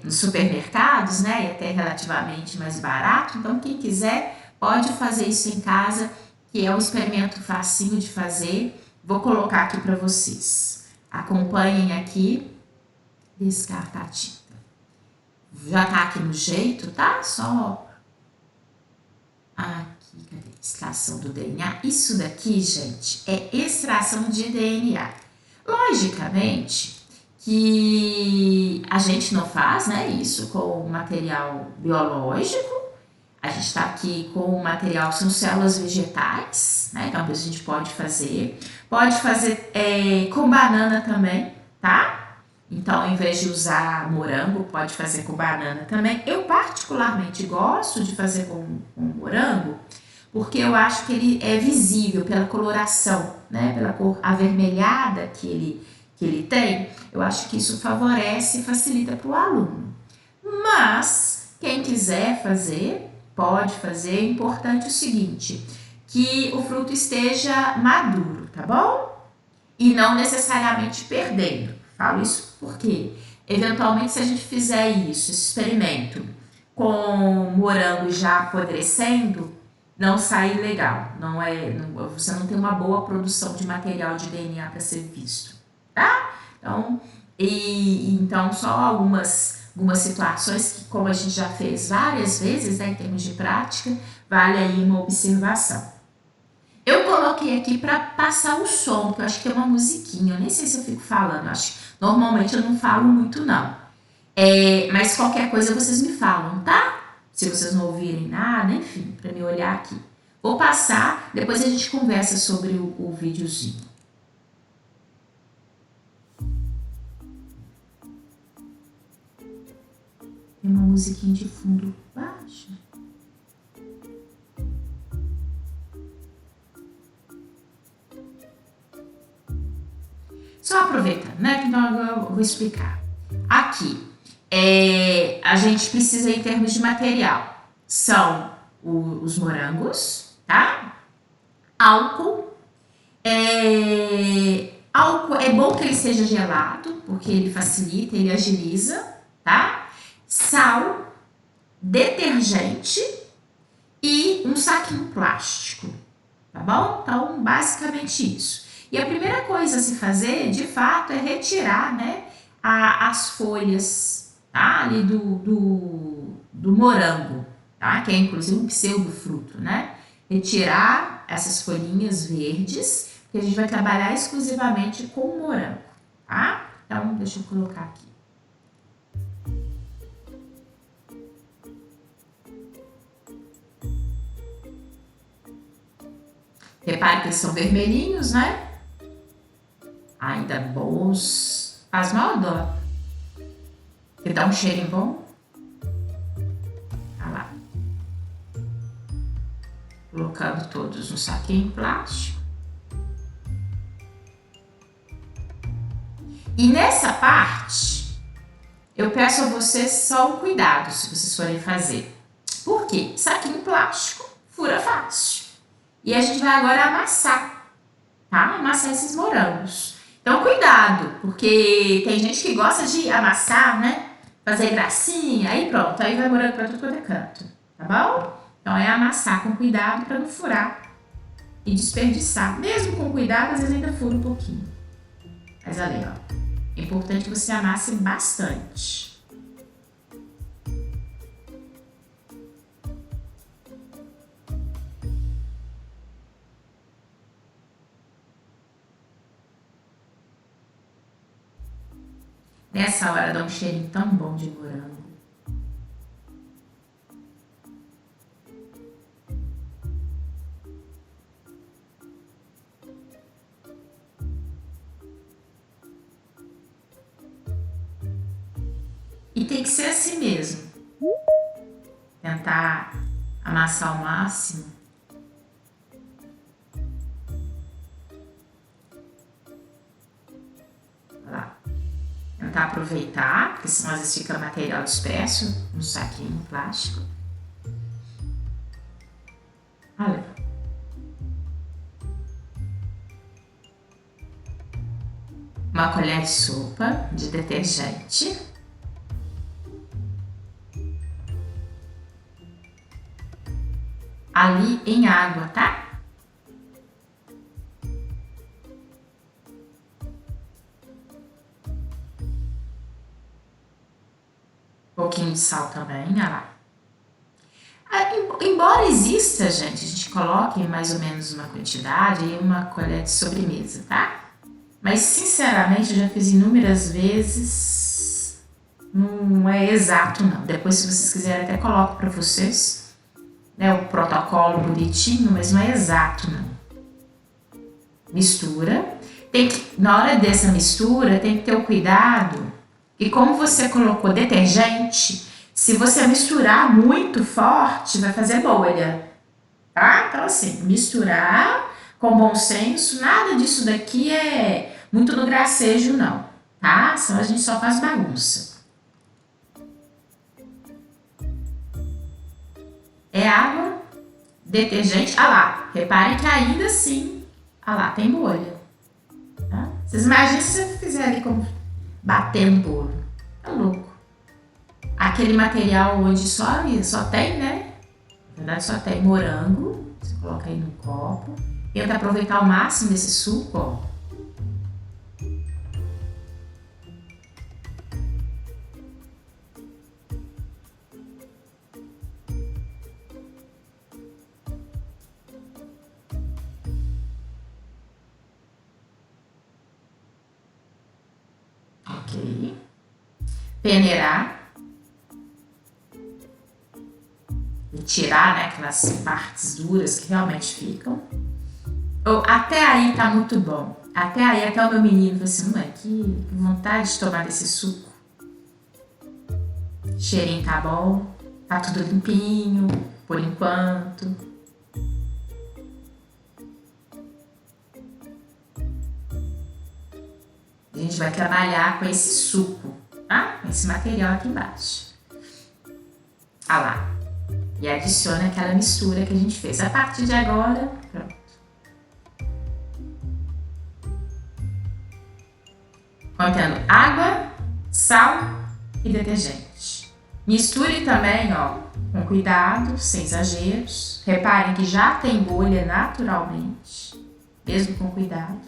nos supermercados, né? E até relativamente mais barato. Então, quem quiser pode fazer isso em casa, que é um experimento facinho de fazer. Vou colocar aqui para vocês. Acompanhem aqui. Descartar a tinta. Já tá aqui no jeito, tá? Só aqui, cadê? Extração do DNA. Isso daqui, gente, é extração de DNA. Logicamente que a gente não faz, né, isso com material biológico. A gente está aqui com o material, são células vegetais, né? Então a gente pode fazer com banana também, tá? Então, ao invés de usar morango, pode fazer com banana também. Eu particularmente gosto de fazer com morango, porque eu acho que ele é visível pela coloração, né? Pela cor avermelhada que ele tem. Eu acho que isso favorece e facilita para o aluno. Mas, quem quiser fazer, pode fazer. O importante é o seguinte, que o fruto esteja maduro, tá bom? e não necessariamente perdendo. Falo isso porque, eventualmente, se a gente fizer isso, esse experimento, com morango já apodrecendo, não sai legal. Você não tem uma boa produção de material de DNA para ser visto, tá? Então só algumas situações que, como a gente já fez várias vezes, né, em termos de prática, vale aí uma observação. Eu coloquei aqui para passar o som, porque eu acho que tem uma musiquinha, eu nem sei se eu fico falando, normalmente eu não falo muito não. Mas qualquer coisa vocês me falam, tá? Se vocês não ouvirem nada, enfim, para me olhar aqui. Vou passar, depois a gente conversa sobre o videozinho. Tem uma musiquinha de fundo baixa. Só aproveitando, né? Então agora eu vou explicar. Aqui, a gente precisa em termos de material. São os morangos, tá? Álcool. Álcool é bom que ele seja gelado, porque ele facilita, ele agiliza, tá? Sal, detergente e um saquinho plástico, tá bom? Então, basicamente isso. E a primeira coisa a se fazer, de fato, é retirar, né, as folhas, tá, ali do morango, tá? Que é inclusive um pseudofruto, né? Retirar essas folhinhas verdes, que a gente vai trabalhar exclusivamente com o morango, tá? Então, deixa eu colocar aqui. Repare que eles são vermelhinhos, né? Ainda bons. Faz mal, dó. Que dá um cheirinho bom. Olha lá. Colocando todos no saquinho plástico. E nessa parte, eu peço a vocês só um cuidado se vocês forem fazer. Por quê? Saquinho plástico fura fácil. E a gente vai agora amassar, tá? Amassar esses morangos. Então, cuidado, porque tem gente que gosta de amassar, né? Fazer gracinha, aí pronto, aí vai morango pra tudo quanto é canto, tá bom? Então, é amassar com cuidado para não furar e desperdiçar. Mesmo com cuidado, às vezes ainda fura um pouquinho. Mas olha aí, ó. É importante que você amasse bastante. Nessa hora dá um cheirinho tão bom de morango. E tem que ser assim mesmo. Tentar amassar ao máximo. Olha lá. Tentar aproveitar, porque senão às vezes fica material disperso no saquinho plástico. Olha. Uma colher de sopa de detergente. Ali em água, tá? Um pouquinho de sal também, olha lá. Embora exista, gente, a gente coloque mais ou menos uma quantidade e uma colher de sobremesa, tá? Mas, sinceramente, eu já fiz inúmeras vezes, não é exato, não. Depois, se vocês quiserem, até coloco para vocês, né, o protocolo bonitinho, mas não é exato, não. Mistura. Na hora dessa mistura, tem que ter o cuidado. E como você colocou detergente, se você misturar muito forte, vai fazer bolha, tá? Então, assim, misturar com bom senso, nada disso daqui é muito no gracejo, não, tá? Senão a gente só faz bagunça. É água, detergente, lá, reparem que ainda assim, lá, tem bolha, tá? Vocês imaginam se você fizer ali como batendo bolo. É louco. Aquele material onde só tem, né? Na verdade só tem morango. Você coloca aí no copo. Tenta aproveitar o máximo desse suco, ó. Ok. Peneirar. E tirar, né, aquelas partes duras que realmente ficam. Até aí tá muito bom. Até aí, até o meu menino falou assim, mãe, que vontade de tomar desse suco. Cheirinho tá bom. Tá tudo limpinho, por enquanto. A gente vai trabalhar com esse suco, tá? Com esse material aqui embaixo. Ah lá. E adiciona aquela mistura que a gente fez. A partir de agora, pronto. Contendo água, sal e detergente. Misture também, ó, com cuidado, sem exageros. Reparem que já tem bolha naturalmente, mesmo com cuidado.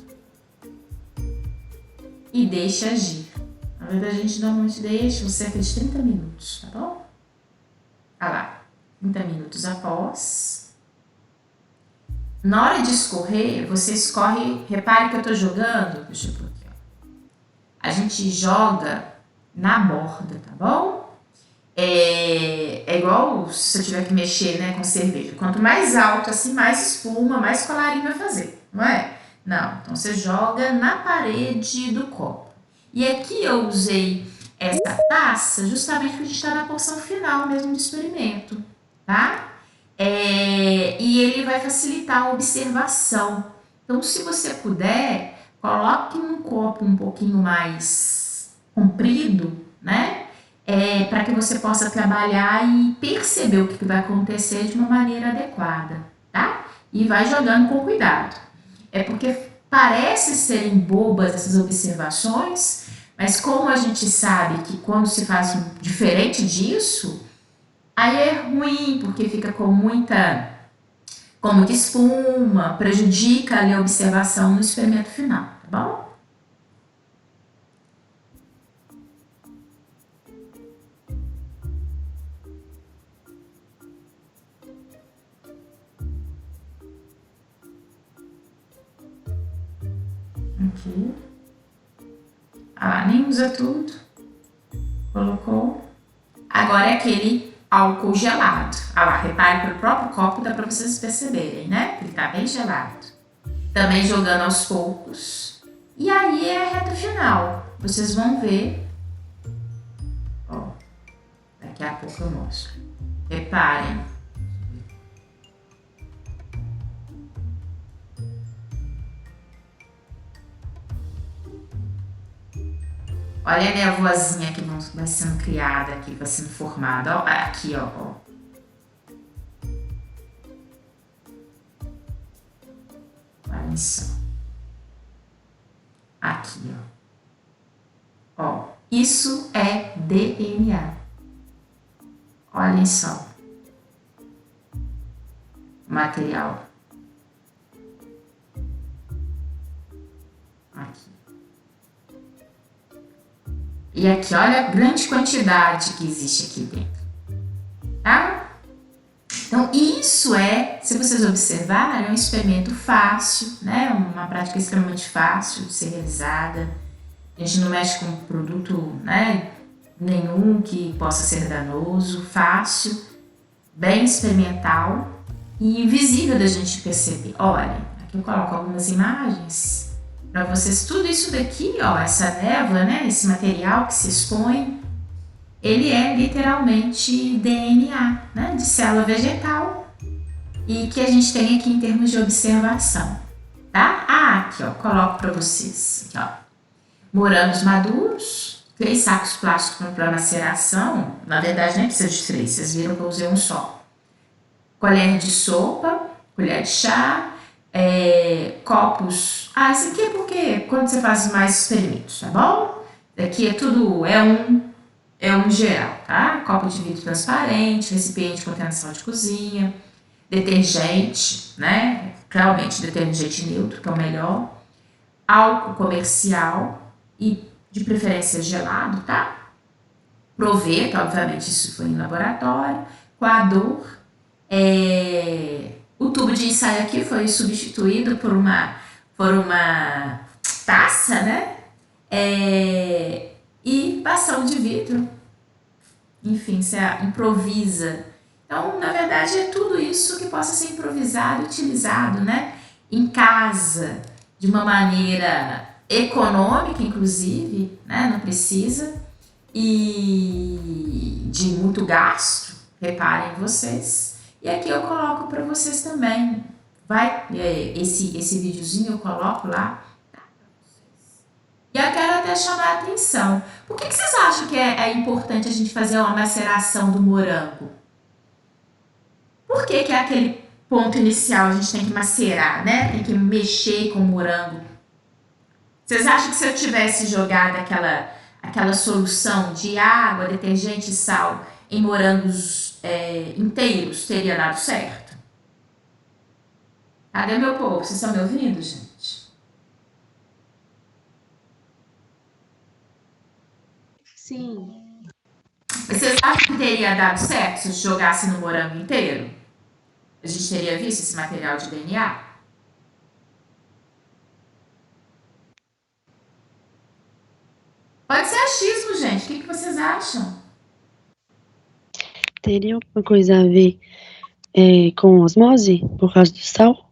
E deixe agir. Na verdade, a gente normalmente deixa cerca de 30 minutos, tá bom? Olha lá, 30 minutos após. Na hora de escorrer, você escorre. Repare que eu tô jogando. Deixa eu pôr aqui, ó. A gente joga na borda, tá bom? É igual se você tiver que mexer, né, com cerveja. Quanto mais alto, assim, mais espuma, mais colarinho vai fazer, não é? Não, então você joga na parede do copo. E aqui eu usei essa taça justamente porque a gente está na porção final mesmo do experimento, tá? E ele vai facilitar a observação. Então, se você puder, coloque um copo um pouquinho mais comprido, né? Para que você possa trabalhar e perceber o que vai acontecer de uma maneira adequada, tá? E vai jogando com cuidado. Porque parece serem bobas essas observações, mas como a gente sabe que quando se faz diferente disso, aí é ruim, porque fica com muita espuma, prejudica ali a observação no experimento final, tá bom? Aqui. Ah, nem usa tudo. Colocou. Agora é aquele álcool gelado. Ah lá, repare pelo próprio copo, dá para vocês perceberem, né? Ele tá bem gelado. Também jogando aos poucos. E aí é a reta final. Vocês vão ver. Ó, daqui a pouco eu mostro. Reparem. Olha a névoazinha que vai sendo criada aqui, vai sendo formada. Ó, aqui, ó. Olha só. Aqui, ó. Isso é DNA. Olhem só. Material. Aqui. E aqui, olha a grande quantidade que existe aqui dentro, tá? Então, isso se vocês observarem, é um experimento fácil, né? Uma prática extremamente fácil de ser realizada. A gente não mexe com produto, né, nenhum que possa ser danoso, fácil, bem experimental e visível da gente perceber. Olha, aqui eu coloco algumas imagens para vocês. Tudo isso daqui, ó, essa névoa, né, esse material que se expõe, ele é literalmente DNA, né, de célula vegetal e que a gente tem aqui em termos de observação, tá? Aqui, ó, coloco para vocês, aqui, ó, morangos maduros, 3 sacos plásticos para maceração, na verdade nem precisa de 3, vocês viram que eu usei um só. Colher de sopa, colher de chá, copos. Isso aqui é porque quando você faz mais experimentos, tá bom? Daqui é tudo, é um geral, tá? Copo de vidro transparente, recipiente contendo sal de cozinha, detergente, né? Realmente detergente neutro, que é o melhor. Álcool comercial e de preferência gelado, tá? Proveito, obviamente isso foi em laboratório. Coador. O tubo de ensaio aqui foi substituído por uma taça, né? E bastão de vidro. Enfim, você improvisa. Então, na verdade, é tudo isso que possa ser improvisado e utilizado, né? Em casa, de uma maneira econômica, inclusive, né? Não precisa. E de muito gasto, reparem vocês. E aqui eu coloco para vocês também. Esse videozinho eu coloco lá. E eu quero até chamar a atenção. Por que vocês acham que é importante a gente fazer uma maceração do morango? Por que é aquele ponto inicial a gente tem que macerar, né? Tem que mexer com o morango. Vocês acham que se eu tivesse jogado aquela solução de água, detergente e sal em morangos inteiros, teria dado certo? Cadê meu povo? Vocês estão me ouvindo, gente? Sim. Vocês acham que teria dado certo se eu jogasse no morango inteiro? A gente teria visto esse material de DNA? Pode ser achismo, gente. O que vocês acham? Teria alguma coisa a ver com osmose, por causa do sal?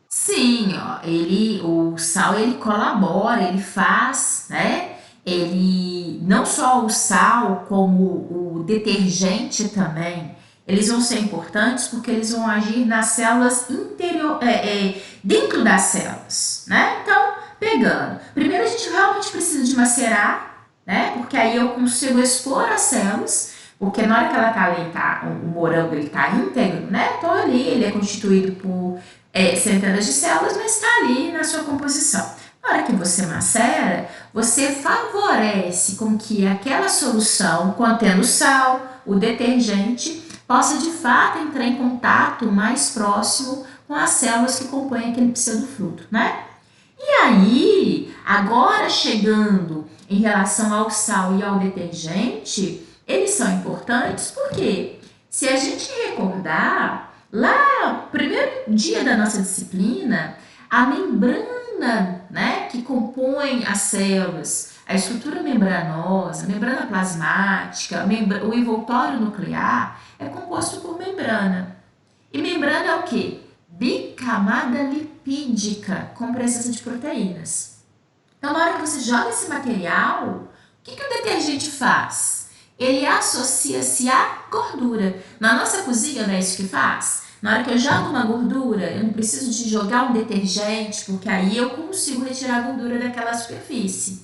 Sim, ó, o sal ele colabora, ele faz, né? Ele não só o sal como o detergente também, eles vão ser importantes porque eles vão agir nas células dentro das células, né? Então, pegando, primeiro a gente realmente precisa de macerar, né? Porque aí eu consigo expor as células, porque na hora que ela tá ali, o morango ele tá íntegro, né? Então ali ele é constituído por centenas de células, mas está ali na sua composição. Na hora que você macera, você favorece com que aquela solução contendo sal, o detergente, possa de fato entrar em contato mais próximo com as células que compõem aquele pseudofruto, né? E aí, agora chegando em relação ao sal e ao detergente, eles são importantes porque se a gente recordar, lá, no primeiro dia da nossa disciplina, a membrana, né, que compõe as células, a estrutura membranosa, a membrana plasmática, o envoltório nuclear, é composto por membrana. E membrana é o quê? Bicamada lipídica, com presença de proteínas. Então, na hora que você joga esse material, o que o detergente faz? Ele associa-se à gordura. Na nossa cozinha não é isso que faz? Na hora que eu jogo uma gordura, eu não preciso de jogar um detergente, porque aí eu consigo retirar a gordura daquela superfície,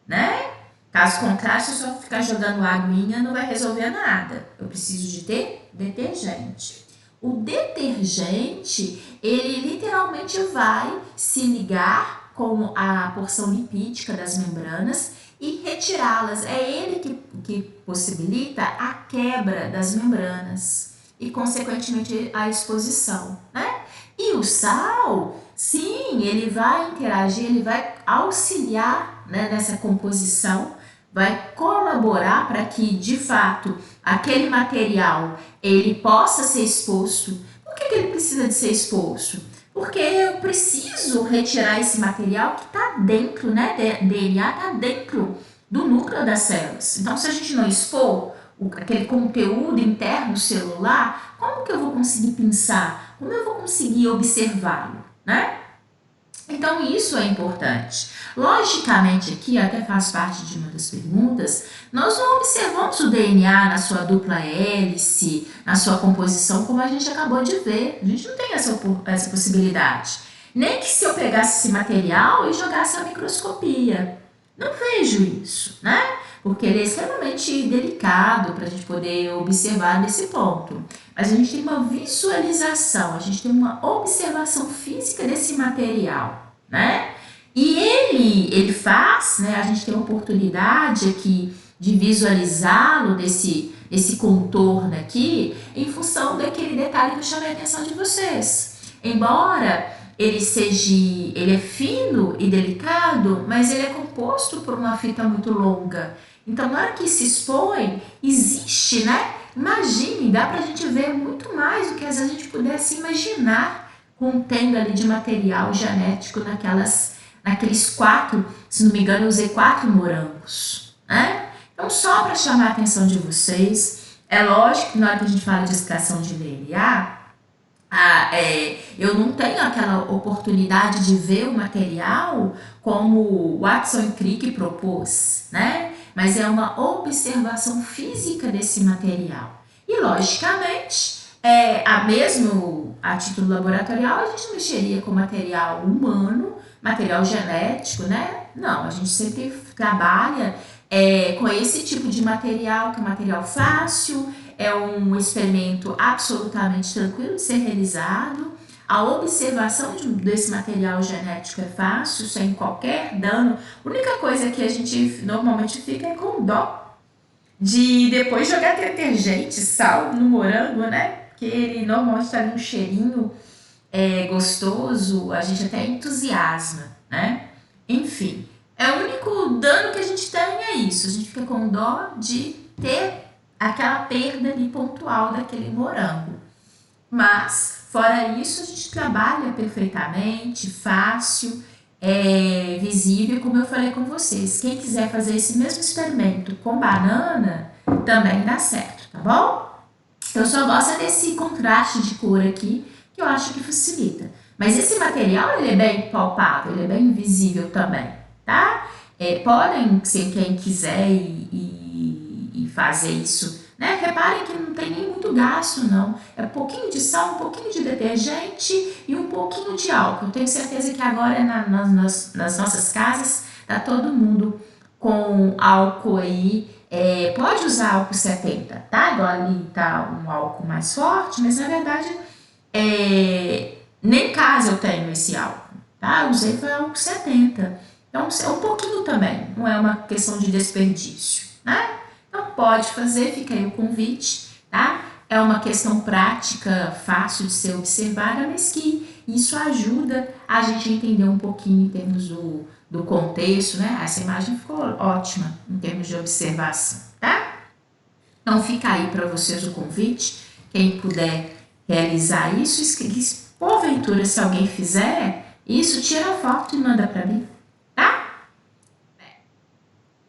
né? Caso contrário, se eu só ficar jogando aguinha, não vai resolver nada. Eu preciso de ter detergente. O detergente, ele literalmente vai se ligar com a porção lipídica das membranas e retirá-las. É ele que possibilita a quebra das membranas e, consequentemente, a exposição, né? E o sal, sim, ele vai interagir, ele vai auxiliar, né, nessa composição, vai colaborar para que, de fato, aquele material ele possa ser exposto. Por que ele precisa de ser exposto? Porque eu preciso retirar esse material que está dentro, né? DNA está dentro do núcleo das células. Então, se a gente não expor aquele conteúdo interno celular, como que eu vou conseguir pensar? Como eu vou conseguir observá-lo, né? Então, isso é importante. Logicamente, aqui até faz parte de uma das perguntas, nós não observamos o DNA na sua dupla hélice, na sua composição, como a gente acabou de ver. A gente não tem essa possibilidade. Nem que se eu pegasse esse material e jogasse a microscopia. Não vejo isso, né? porque ele é extremamente delicado para a gente poder observar nesse ponto. Mas a gente tem uma visualização, a gente tem uma observação física desse material, né? E ele faz, né? A gente tem a oportunidade aqui de visualizá-lo desse contorno aqui, em função daquele detalhe que eu chamei a atenção de vocês. Embora ele é fino e delicado, mas ele é composto por uma fita muito longa. Então, na hora que se expõe, existe, né? Imagine, dá pra gente ver muito mais do que às vezes a gente pudesse imaginar contendo ali de material genético naqueles 4, se não me engano, eu usei 4 morangos, né? Então, só para chamar a atenção de vocês, é lógico que na hora que a gente fala de extração de DNA, eu não tenho aquela oportunidade de ver o material como o Watson Crick propôs, né? Mas é uma observação física desse material. E, logicamente, mesmo a título laboratorial, a gente não mexeria com material humano, material genético, né? Não, a gente sempre trabalha com esse tipo de material, que é um material fácil, é um experimento absolutamente tranquilo de ser realizado. A observação desse material genético é fácil, sem qualquer dano. A única coisa que a gente normalmente fica é com dó de depois jogar detergente, sal no morango, né? Porque ele normalmente está ali um cheirinho gostoso, a gente até entusiasma, né? Enfim, o único dano que a gente tem é isso. A gente fica com dó de ter aquela perda ali pontual daquele morango. Mas, fora isso, a gente trabalha perfeitamente, fácil, visível, como eu falei com vocês. Quem quiser fazer esse mesmo experimento com banana, também dá certo, tá bom? Eu só gosto desse contraste de cor aqui, que eu acho que facilita. Mas esse material, ele é bem palpável, ele é bem visível também, tá? Podem ser quem quiser e fazer isso, né? Reparem que não tem nem muito gasto, não. É um pouquinho de sal, um pouquinho de detergente e um pouquinho de álcool. Eu tenho certeza que agora nas nossas casas tá todo mundo com álcool aí. Pode usar álcool 70, tá? Igual ali tá um álcool mais forte, mas na verdade nem em casa eu tenho esse álcool, tá? Eu usei foi álcool 70. Então é um pouquinho também, não é uma questão de desperdício, né? Então pode fazer, fica aí o convite, tá? É uma questão prática, fácil de ser observada, mas que isso ajuda a gente a entender um pouquinho em termos do contexto, né? Essa imagem ficou ótima em termos de observação, tá? Então fica aí para vocês o convite, quem puder realizar isso, porventura se alguém fizer isso, tira a foto e manda para mim, tá?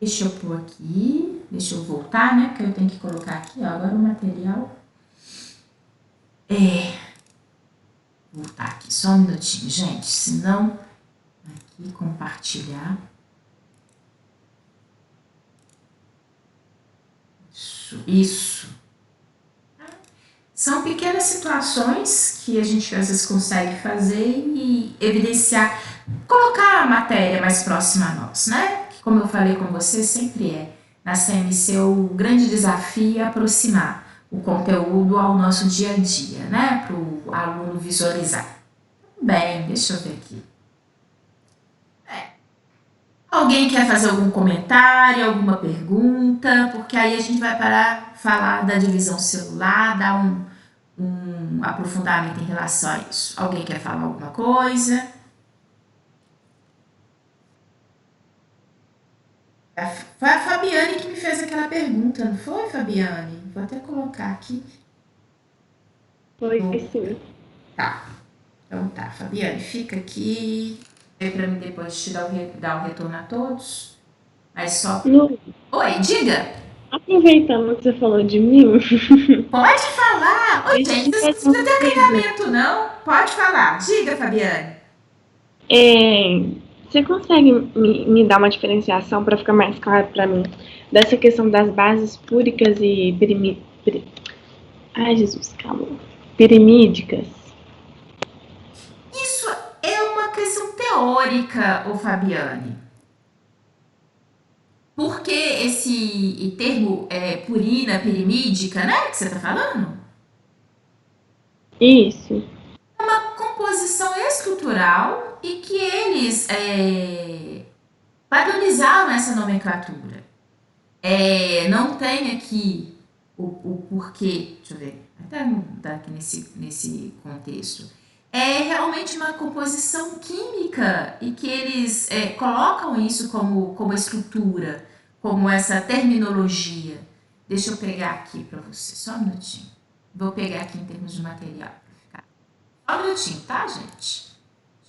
Deixa eu pôr aqui, deixa eu voltar, né? Porque eu tenho que colocar aqui, ó, agora o material. Vou voltar aqui só um minutinho, gente, senão aqui compartilhar. Isso. São pequenas situações que a gente às vezes consegue fazer e evidenciar, colocar a matéria mais próxima a nós, né? Que, como eu falei com você, sempre na CMC o grande desafio é aproximar o conteúdo ao nosso dia a dia, né? Para o aluno visualizar. Bem, deixa eu ver aqui. Alguém quer fazer algum comentário, alguma pergunta? Porque aí a gente vai falar da divisão celular, dar um aprofundamento em relação a isso. Alguém quer falar alguma coisa? Foi a Fabiane que me fez aquela pergunta, não foi, Fabiane? Vou até colocar aqui. Foi sim. Tá. Então tá, Fabiane, fica aqui. Para mim depois te dar o retorno a todos. Mas só. Lu, Oi, diga! aproveitando que você falou de mim, Pode falar! Oi, gente, Deixa não eu precisa ter fazer treinamento, não. Pode falar. Diga, Fabiane. você consegue me dar uma diferenciação para ficar mais claro para mim dessa questão das bases púricas e ai, Jesus, calma. Pirimídicas? Isso é uma questão teórica, ô Fabiane. Por que esse termo purina pirimídica, né, que você está falando? Isso. Composição estrutural e que eles padronizaram essa nomenclatura. Não tem aqui o porquê, deixa eu ver, até mudar aqui nesse contexto. É realmente uma composição química e que eles colocam isso como estrutura, como essa terminologia. Deixa eu pegar aqui para você, só um minutinho. Vou pegar aqui em termos de material. Só um minutinho, tá, gente?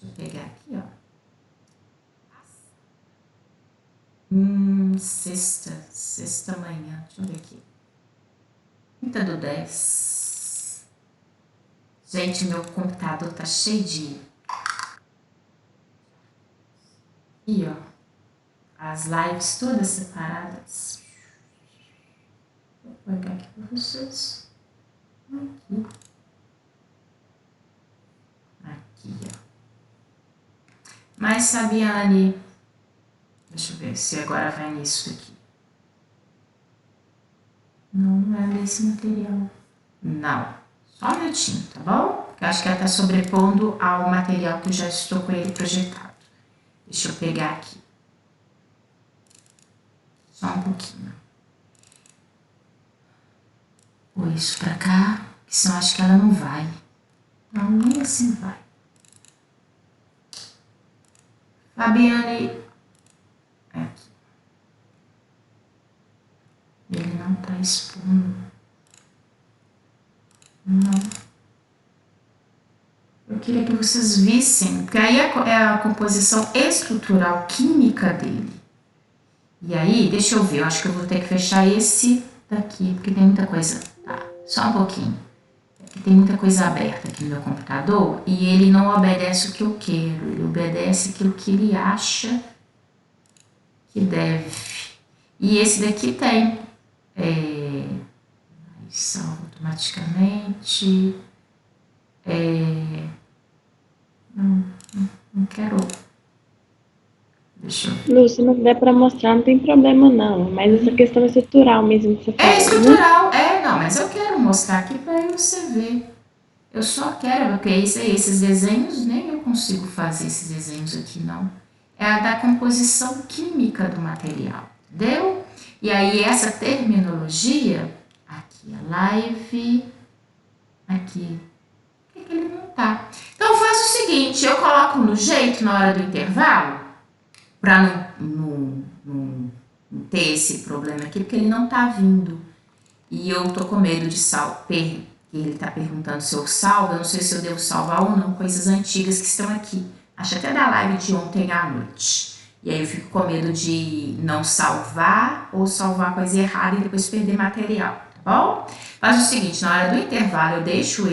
Deixa eu pegar aqui, ó. Sexta manhã, deixa eu ver aqui. 30/10. Gente, meu computador tá cheio de... Aqui, ó. As lives todas separadas. Vou pegar aqui pra vocês. Aqui, ó. Mas, Fabiane, deixa eu ver se agora vai nisso aqui. Não é nesse material. Não. Só um minutinho, tá bom? Porque eu acho que ela está sobrepondo ao material que eu já estou com ele projetado. Deixa eu pegar aqui. Só um pouquinho. Pôr isso pra cá, que senão eu acho que ela não vai. Não, nem assim vai. Fabiane. Aqui. Ele não está expondo. Não. Eu queria que vocês vissem, porque aí é a composição estrutural química dele. E aí, deixa eu ver, eu acho que eu vou ter que fechar esse daqui, porque tem muita coisa. Tá, só um pouquinho. Porque tem muita coisa aberta aqui no meu computador e ele não obedece o que eu quero, ele obedece aquilo que ele acha que deve. E esse daqui tem. Salva automaticamente. Não quero. Deixa eu ver. Lu, se não der pra mostrar, não tem problema não. Mas essa questão é estrutural mesmo que você falou. É estrutural, não, mas eu quero mostrar aqui para você ver. Eu só quero, porque esses desenhos, nem eu consigo fazer esses desenhos aqui, não. É a da composição química do material, entendeu? E aí essa terminologia, aqui a live, aqui, por que ele não tá? Então eu faço o seguinte, eu coloco no jeito na hora do intervalo, para não ter esse problema aqui, porque ele não tá vindo. E eu tô com medo de ele tá perguntando se eu salvo, eu não sei se eu devo salvar ou não, coisas antigas que estão aqui. Acho até da live de ontem à noite. E aí eu fico com medo de não salvar ou salvar coisa errada e depois perder material, tá bom? Faz o seguinte, na hora do intervalo eu deixo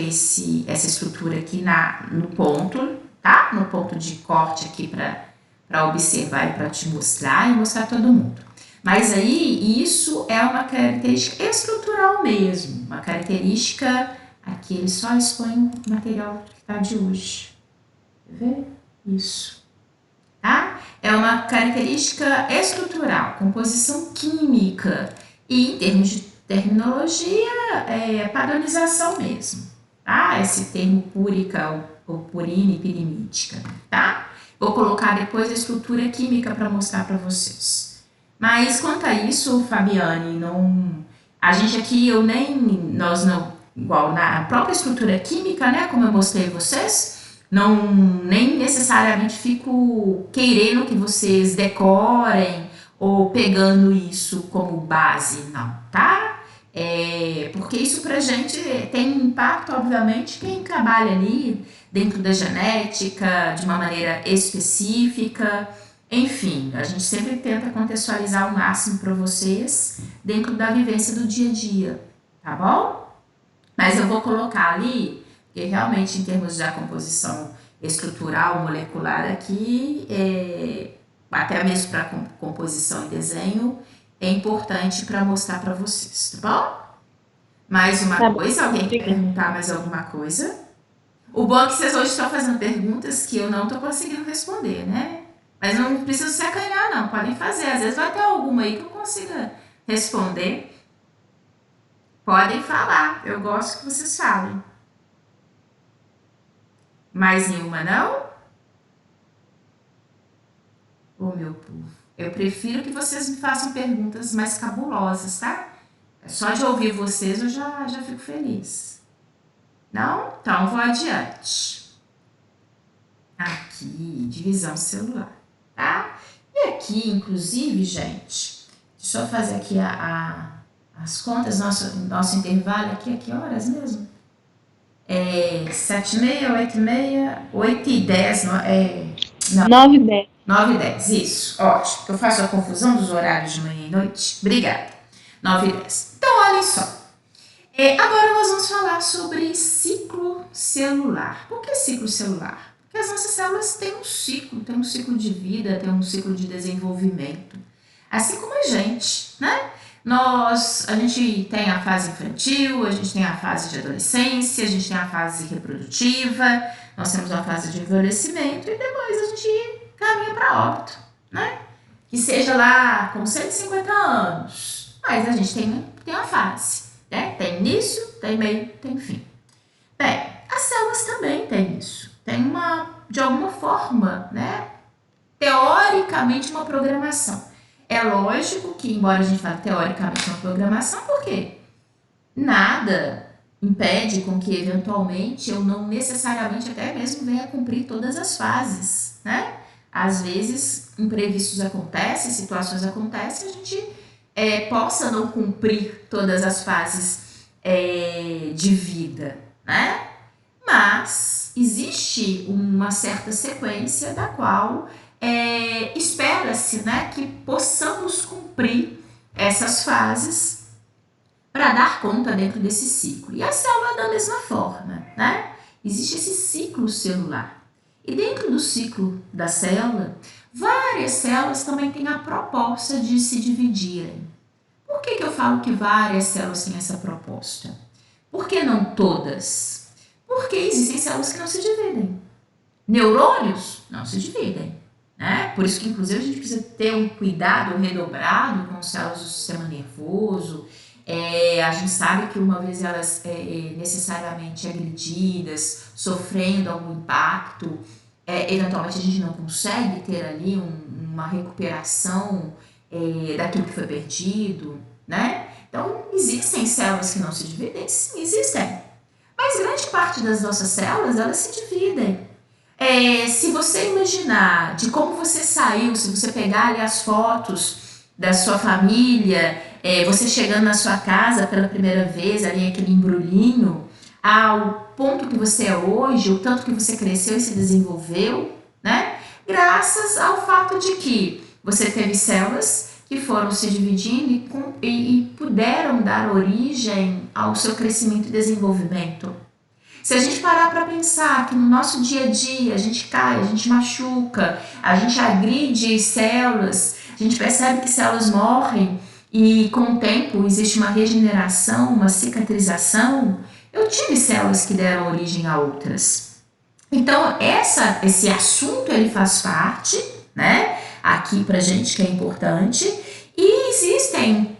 essa estrutura aqui no ponto, tá? No ponto de corte aqui para observar e para te mostrar e mostrar todo mundo. Mas aí, isso é uma característica estrutural mesmo, uma característica, aqui ele só expõe o material que está de hoje. Quer ver? Isso. Tá? É uma característica estrutural, composição química e em termos de terminologia, padronização mesmo. Tá? Esse termo púrica ou purina e pirimídica, tá? Vou colocar depois a estrutura química para mostrar para vocês. Mas quanto a isso, Fabiane, a gente aqui, nós não, igual na própria estrutura química, né, como eu mostrei a vocês, nem necessariamente fico querendo que vocês decorem ou pegando isso como base, não, tá? Porque isso pra gente tem impacto, obviamente, quem trabalha ali dentro da genética, de uma maneira específica. Enfim, a gente sempre tenta contextualizar o máximo para vocês dentro da vivência do dia a dia, tá bom? Mas eu vou colocar ali, porque realmente em termos da composição estrutural, molecular aqui, até mesmo para composição e desenho, é importante para mostrar para vocês, tá bom? Mais uma coisa? Alguém quer perguntar mais alguma coisa? O bom é que vocês hoje estão fazendo perguntas que eu não estou conseguindo responder, né? Mas não precisa se acanhar, não. Podem fazer. Às vezes vai ter alguma aí que eu consiga responder. Podem falar. Eu gosto que vocês falem. Mais nenhuma, não? Ô, meu povo. Eu prefiro que vocês me façam perguntas mais cabulosas, tá? Só de ouvir vocês eu já fico feliz. Não? Então, vou adiante. Aqui, divisão celular, tá? E aqui, inclusive, gente, deixa eu fazer aqui as contas, nosso intervalo aqui, a que horas mesmo? 7h30, 8h30, 8h10, não. 9h10. 9h10, isso, ótimo. Eu faço a confusão dos horários de manhã e noite. Obrigada. 9h10. Então, olhem só. Agora nós vamos falar sobre ciclo celular. Por que ciclo celular? Porque as nossas células têm um ciclo de vida, têm um ciclo de desenvolvimento. Assim como a gente, né? A gente tem a fase infantil, a gente tem a fase de adolescência, a gente tem a fase reprodutiva, nós temos a fase de envelhecimento e depois a gente caminha para óbito, né? Que seja lá com 150 anos, mas a gente tem uma fase, né? Tem início, tem meio, tem fim. Bem, as células também têm isso, tem de alguma forma, né? Teoricamente uma programação. É lógico que, embora a gente fale teoricamente uma programação, por quê? Nada impede com que, eventualmente, eu não necessariamente até mesmo venha cumprir todas as fases, né? Às vezes, imprevistos acontecem, situações acontecem, a gente possa não cumprir todas as fases de vida, né? Mas existe uma certa sequência da qual espera-se, né, que possamos cumprir essas fases para dar conta dentro desse ciclo. E a célula da mesma forma, né? Existe esse ciclo celular. E dentro do ciclo da célula, várias células também têm a proposta de se dividirem. Por que eu falo que várias células têm essa proposta? Por que não todas? Porque existem células que não se dividem. Neurônios não se dividem. Né? Por isso que, inclusive, a gente precisa ter um cuidado redobrado com células do sistema nervoso. A gente sabe que uma vez elas necessariamente agredidas, sofrendo algum impacto, eventualmente a gente não consegue ter ali uma recuperação daquilo que foi perdido, né? Então, existem células que não se dividem? Sim, existem. Mas grande parte das nossas células, elas se dividem. Se você imaginar de como você saiu, se você pegar ali as fotos da sua família, você chegando na sua casa pela primeira vez, ali aquele embrulhinho, ao ponto que você é hoje, o tanto que você cresceu e se desenvolveu, né? Graças ao fato de que você teve células que foram se dividindo e puderam dar origem ao seu crescimento e desenvolvimento. Se a gente parar para pensar que no nosso dia a dia a gente cai, a gente machuca, a gente agride células, a gente percebe que células morrem e com o tempo existe uma regeneração, uma cicatrização, eu tive células que deram origem a outras. Então esse assunto ele faz parte, né, aqui pra gente que é importante, e existem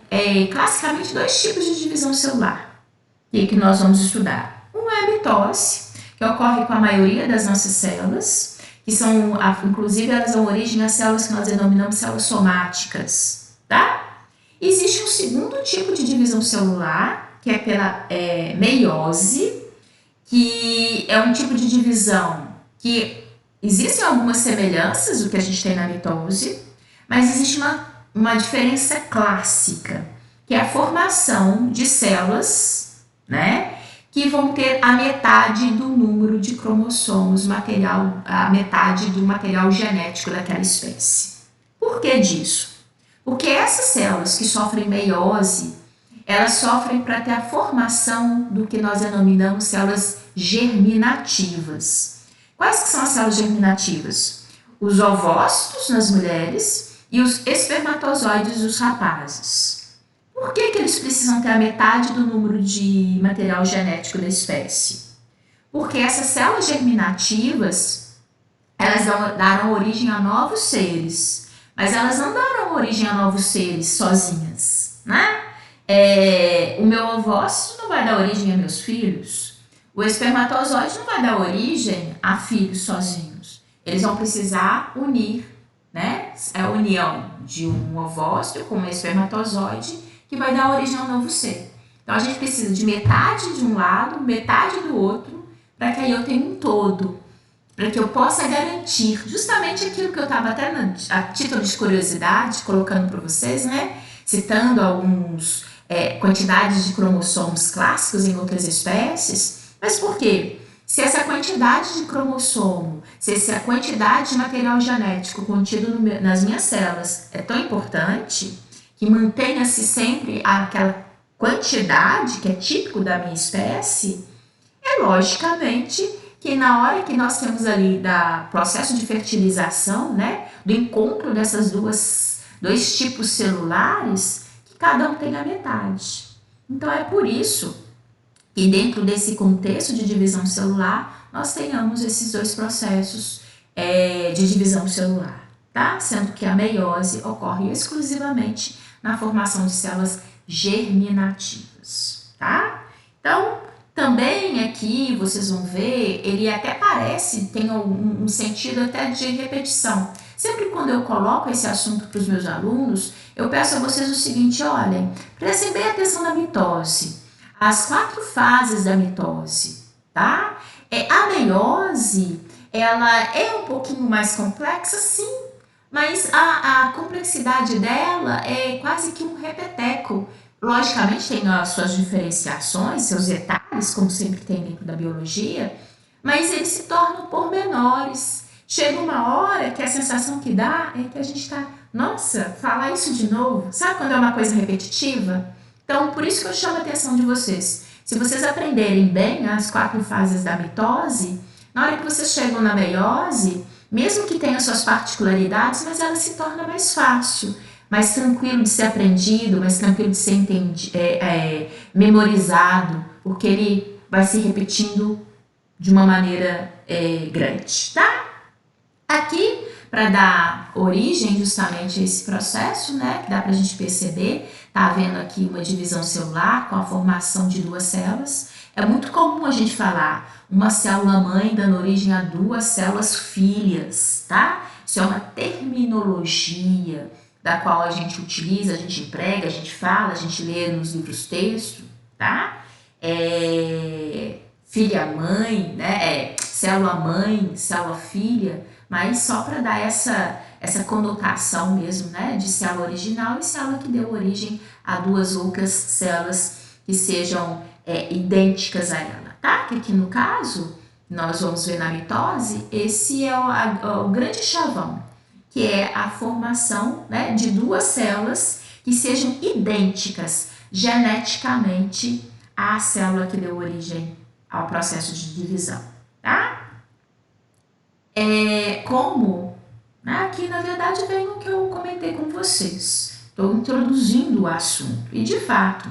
classicamente 2 tipos de divisão celular que nós vamos estudar. Um é a mitose, que ocorre com a maioria das nossas células, que são, inclusive, elas dão origem a células que nós denominamos células somáticas, tá? Existe um segundo tipo de divisão celular, que é pela meiose, que é um tipo de divisão que existem algumas semelhanças do que a gente tem na mitose, mas existe uma diferença clássica, que é a formação de células, né? Que vão ter a metade do número de cromossomos, a metade do material genético daquela espécie. Por que disso? Porque essas células que sofrem meiose, elas sofrem para ter a formação do que nós denominamos células germinativas. Quais que são as células germinativas? Os ovócitos nas mulheres e os espermatozoides dos rapazes. Por que eles precisam ter a metade do número de material genético da espécie? Porque essas células germinativas, elas darão origem a novos seres, mas elas não darão origem a novos seres sozinhas, né? O meu ovócito não vai dar origem a meus filhos, o espermatozoide não vai dar origem a filhos sozinhos. Eles vão precisar unir, né? É a união de um ovócito com um espermatozoide que vai dar origem a um novo ser. Então a gente precisa de metade de um lado, metade do outro, para que aí eu tenha um todo, para que eu possa garantir justamente aquilo que eu estava até a título de curiosidade colocando para vocês, né? Citando alguns quantidades de cromossomos clássicos em outras espécies. Mas por quê? Se essa quantidade de cromossomo, se essa quantidade de material genético contido nas minhas células é tão importante, que mantenha-se sempre aquela quantidade que é típico da minha espécie, logicamente que na hora que nós temos ali da processo de fertilização, né, do encontro dessas dois tipos celulares, que cada um tem a metade. Então é por isso que dentro desse contexto de divisão celular, nós tenhamos esses dois processos de divisão celular, tá? Sendo que a meiose ocorre exclusivamente na formação de células germinativas, tá? Então, também aqui vocês vão ver, ele até parece, tem um sentido até de repetição. Sempre quando eu coloco esse assunto para os meus alunos, eu peço a vocês o seguinte, olhem, prestem bem atenção na mitose. As 4 fases da mitose, tá? A meiose, ela é um pouquinho mais complexa, sim, mas a complexidade dela é quase que um repeteco. Logicamente tem as suas diferenciações, seus detalhes, como sempre tem dentro da biologia, mas eles se tornam pormenores. Chega uma hora que a sensação que dá é que a gente está, nossa, falar isso de novo, sabe quando é uma coisa repetitiva? Então, por isso que eu chamo a atenção de vocês. Se vocês aprenderem bem as 4 fases da mitose, na hora que vocês chegam na meiose, mesmo que tenha suas particularidades, mas ela se torna mais fácil, mais tranquilo de ser aprendido, mais tranquilo de ser memorizado, porque ele vai se repetindo de uma maneira grande, tá? Aqui, para dar origem justamente a esse processo, né, que dá para a gente perceber, tá havendo aqui uma divisão celular com a formação de 2 células. É muito comum a gente falar uma célula mãe dando origem a 2 células filhas, tá? Isso é uma terminologia da qual a gente utiliza, a gente emprega, a gente fala, a gente lê nos livros texto, tá? Filha-mãe, né? Célula-mãe, célula-filha, mas só para dar essa conotação mesmo, né? De célula original e célula que deu origem a 2 outras células que sejam idênticas a ela, tá? Que aqui no caso, nós vamos ver na mitose, esse é o grande chavão, que é a formação, né, de 2 células que sejam idênticas geneticamente à célula que deu origem ao processo de divisão, tá? Aqui na verdade vem o que eu comentei com vocês, estou introduzindo o assunto, e de fato,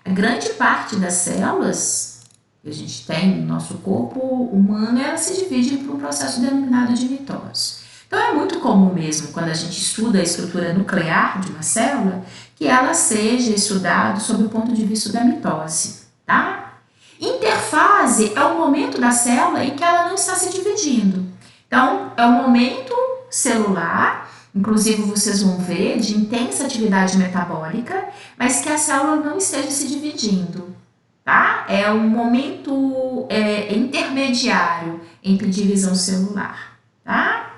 a grande parte das células que a gente tem no nosso corpo humano, ela se divide por um processo denominado de mitose. Então é muito comum mesmo, quando a gente estuda a estrutura nuclear de uma célula, que ela seja estudada sob o ponto de vista da mitose, tá? Interfase é o momento da célula em que ela não está se dividindo. Então, é um momento celular, inclusive vocês vão ver, de intensa atividade metabólica, mas que a célula não esteja se dividindo, tá? É um momento intermediário entre divisão celular, tá?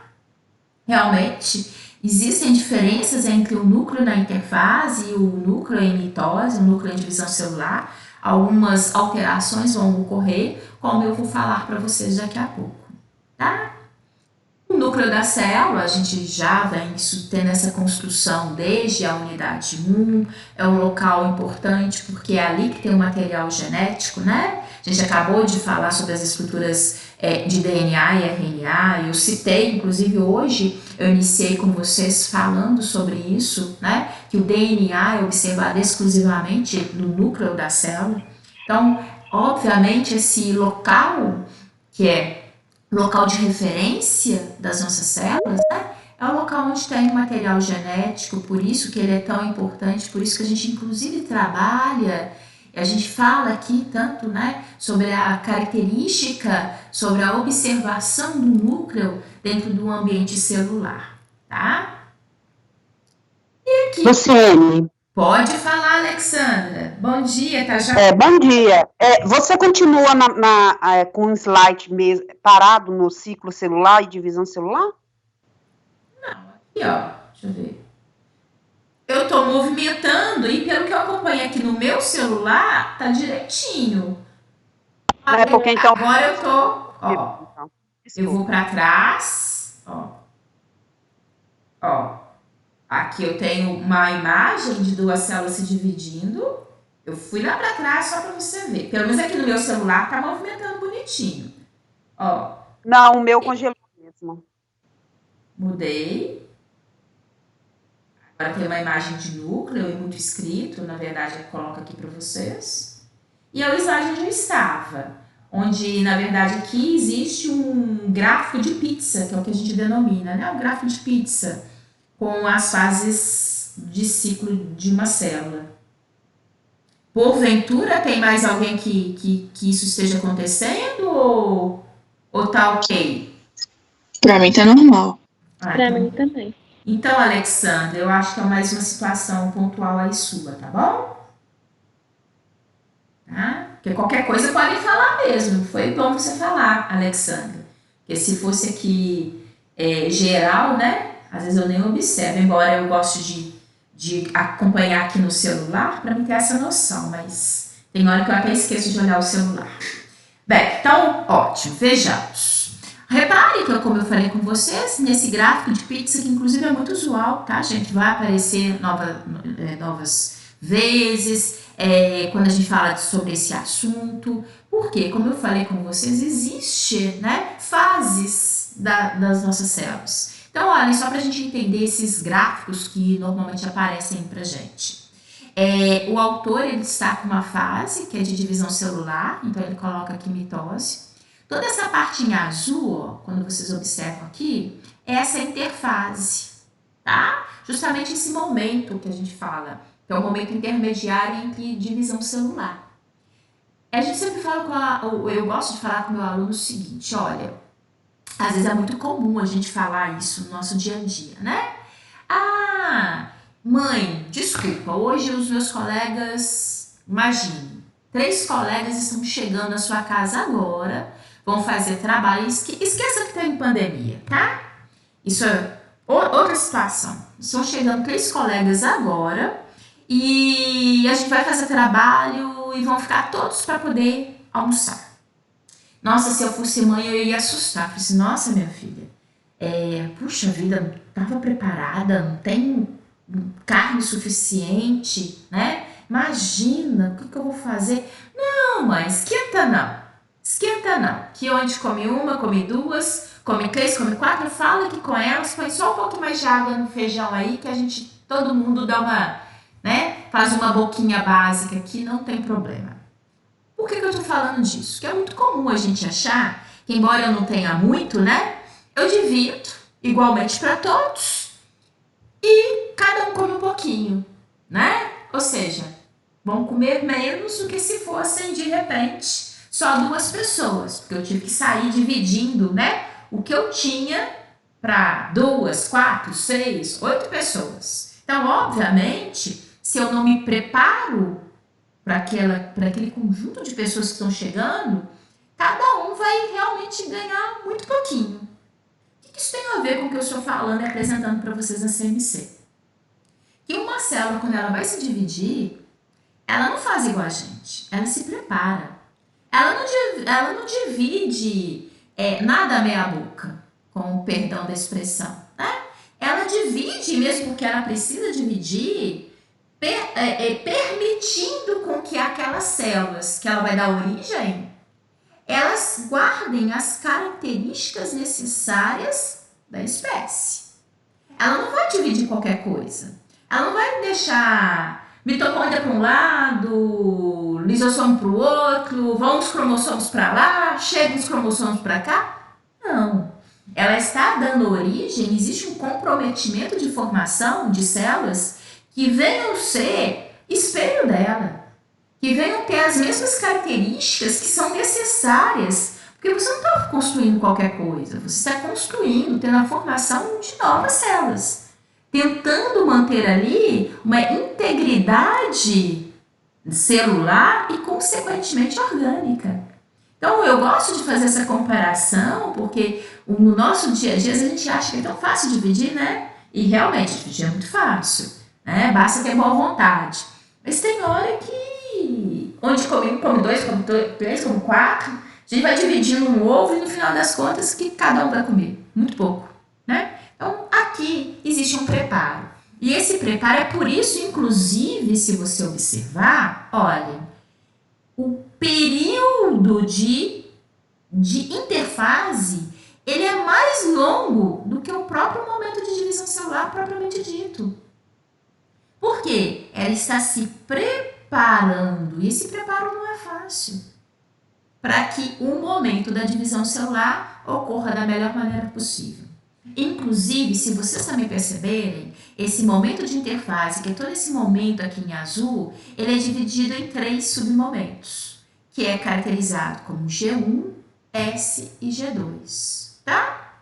Realmente, existem diferenças entre o núcleo na interfase e o núcleo em mitose, o núcleo em divisão celular. Algumas alterações vão ocorrer, como eu vou falar para vocês daqui a pouco, tá? O núcleo da célula, a gente já vem tendo essa construção desde a unidade 1, é um local importante porque é ali que tem o material genético, né? A gente acabou de falar sobre as estruturas de DNA e RNA, eu citei, inclusive hoje, eu iniciei com vocês falando sobre isso, né? Que o DNA é observado exclusivamente no núcleo da célula. Então, obviamente, esse local que é local de referência das nossas células, né? É o local onde tem o material genético, por isso que ele é tão importante, por isso que a gente inclusive trabalha, a gente fala aqui tanto, né, sobre a característica, sobre a observação do núcleo dentro do ambiente celular, tá? E aqui, Luciene, pode falar, Alexandra. Bom dia, tá já? bom dia. Você continua com o slide mesmo, parado no ciclo celular e divisão celular? Não, aqui ó, deixa eu ver. Eu tô movimentando e pelo que eu acompanho aqui no meu celular, tá direitinho. Não é porque então. Agora eu tô, ó, Então, eu vou para trás, ó. Aqui eu tenho uma imagem de duas células se dividindo. Eu fui lá para trás só para você ver. Pelo menos aqui no meu celular tá movimentando bonitinho. Ó. Não, o meu congelou mesmo. Mudei. Agora tem uma imagem de núcleo e muito escrito, na verdade eu coloco aqui para vocês. E é o slide onde eu estava, onde na verdade aqui existe um gráfico de pizza, que é o que a gente denomina, né? Um gráfico de pizza, com as fases de ciclo de uma célula. Porventura tem mais alguém que isso esteja acontecendo ou tá ok? Pra mim tá normal. Pra mim também. Então, Alexandra, eu acho que é mais uma situação pontual aí sua, tá bom? Tá? Porque qualquer coisa pode falar mesmo. Foi bom você falar, Alexandra. Porque se fosse aqui geral, né? Às vezes eu nem observo, embora eu goste de acompanhar aqui no celular para me ter essa noção, mas tem hora que eu até esqueço de olhar o celular. Bem, então, ótimo, vejamos. Repare que, como eu falei com vocês, nesse gráfico de pizza, que inclusive é muito usual, tá, gente? Vai aparecer novas vezes quando a gente fala sobre esse assunto. Porque, como eu falei com vocês, existe, né, fases das nossas células. Então, olha, só para a gente entender esses gráficos que normalmente aparecem para gente. O autor ele destaca uma fase que é de divisão celular, então ele coloca aqui mitose. Toda essa parte em azul, ó, quando vocês observam aqui, é essa interfase, tá? Justamente esse momento que a gente fala, que é o momento intermediário entre divisão celular. A gente sempre fala eu gosto de falar com o meu aluno o seguinte, olha, às vezes é muito comum a gente falar isso no nosso dia a dia, né? Ah, mãe, desculpa, hoje os meus colegas, imagine, 3 colegas estão chegando à sua casa agora, vão fazer trabalho, esqueça que tem pandemia, tá? Isso é outra situação. Estão chegando 3 colegas agora e a gente vai fazer trabalho e vão ficar todos para poder almoçar. Nossa, se eu fosse mãe eu ia assustar. Eu falei assim, nossa, minha filha, puxa vida, não estava preparada, não tem carne suficiente, né? Imagina, o que eu vou fazer? Não, mãe, esquenta não. Esquenta não, que onde come uma, come 2, come 3, come 4, fala aqui com elas, põe só um pouquinho mais de água no feijão aí, que todo mundo dá uma, né, faz uma boquinha básica aqui, não tem problema. Por que eu tô falando disso? Porque é muito comum a gente achar que, embora eu não tenha muito, né, eu divido igualmente para todos e cada um come um pouquinho, né? Ou seja, vão comer menos do que se fossem de repente só 2 pessoas, porque eu tive que sair dividindo, né, o que eu tinha para 2, 4, 6, 8 pessoas. Então, obviamente, se eu não me preparo para aquele conjunto de pessoas que estão chegando, cada um vai realmente ganhar muito pouquinho. O que isso tem a ver com o que eu estou falando e apresentando para vocês na CMC? Que uma célula, quando ela vai se dividir, ela não faz igual a gente, ela se prepara. Ela não divide nada meia boca, com o perdão da expressão, né? Ela divide, mesmo porque ela precisa dividir, permitindo com que aquelas células que ela vai dar origem, elas guardem as características necessárias da espécie. Ela não vai dividir qualquer coisa. Ela não vai deixar mitocôndria para um lado, lisossomo para o outro, vão os cromossomos para lá, chegam os cromossomos para cá. não. Ela está dando origem, existe um comprometimento de formação de células que venham ser espelho dela, que venham ter as mesmas características que são necessárias, porque você não está construindo qualquer coisa, você está construindo, tendo a formação de novas células, tentando manter ali uma integridade celular e, consequentemente, orgânica. Então, eu gosto de fazer essa comparação, porque no nosso dia a dia a gente acha que é tão fácil dividir, né? E realmente, dividir é muito fácil, né? Basta ter boa vontade. Mas tem hora que, onde come um, come dois, come três, come quatro, a gente vai dividindo um ovo e no final das contas, que cada um vai comer? Muito pouco, né? Então, aqui existe um preparo. E esse preparo é por isso, inclusive, se você observar, olha, o período de interfase, ele é mais longo do que o próprio momento de divisão celular propriamente dito. Por quê? Ela está se preparando, e esse preparo não é fácil, para que o momento da divisão celular ocorra da melhor maneira possível. Inclusive, se vocês também perceberem, esse momento de interfase, que é todo esse momento aqui em azul, ele é dividido em 3 submomentos, que é caracterizado como G1, S e G2, tá?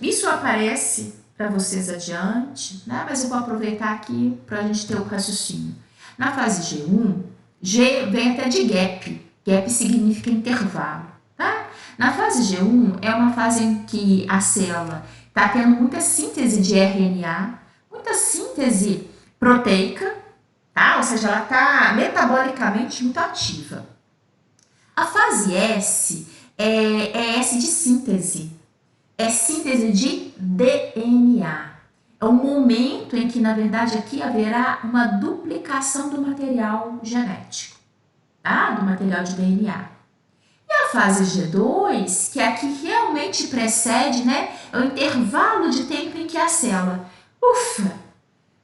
Isso aparece para vocês adiante, né? Mas eu vou aproveitar aqui para a gente ter o raciocínio. Na fase G1, G vem até de gap. Gap significa intervalo, tá? Na fase G1 é uma fase em que a célula está tendo muita síntese de RNA, muita síntese proteica, tá? Ou seja, ela está metabolicamente muito ativa. A fase S é S de síntese, é síntese de DNA. É um momento em que, na verdade, aqui haverá uma duplicação do material genético, tá? Do material de DNA. E a fase G2, que é a que realmente precede, né? É o intervalo de tempo em que a célula,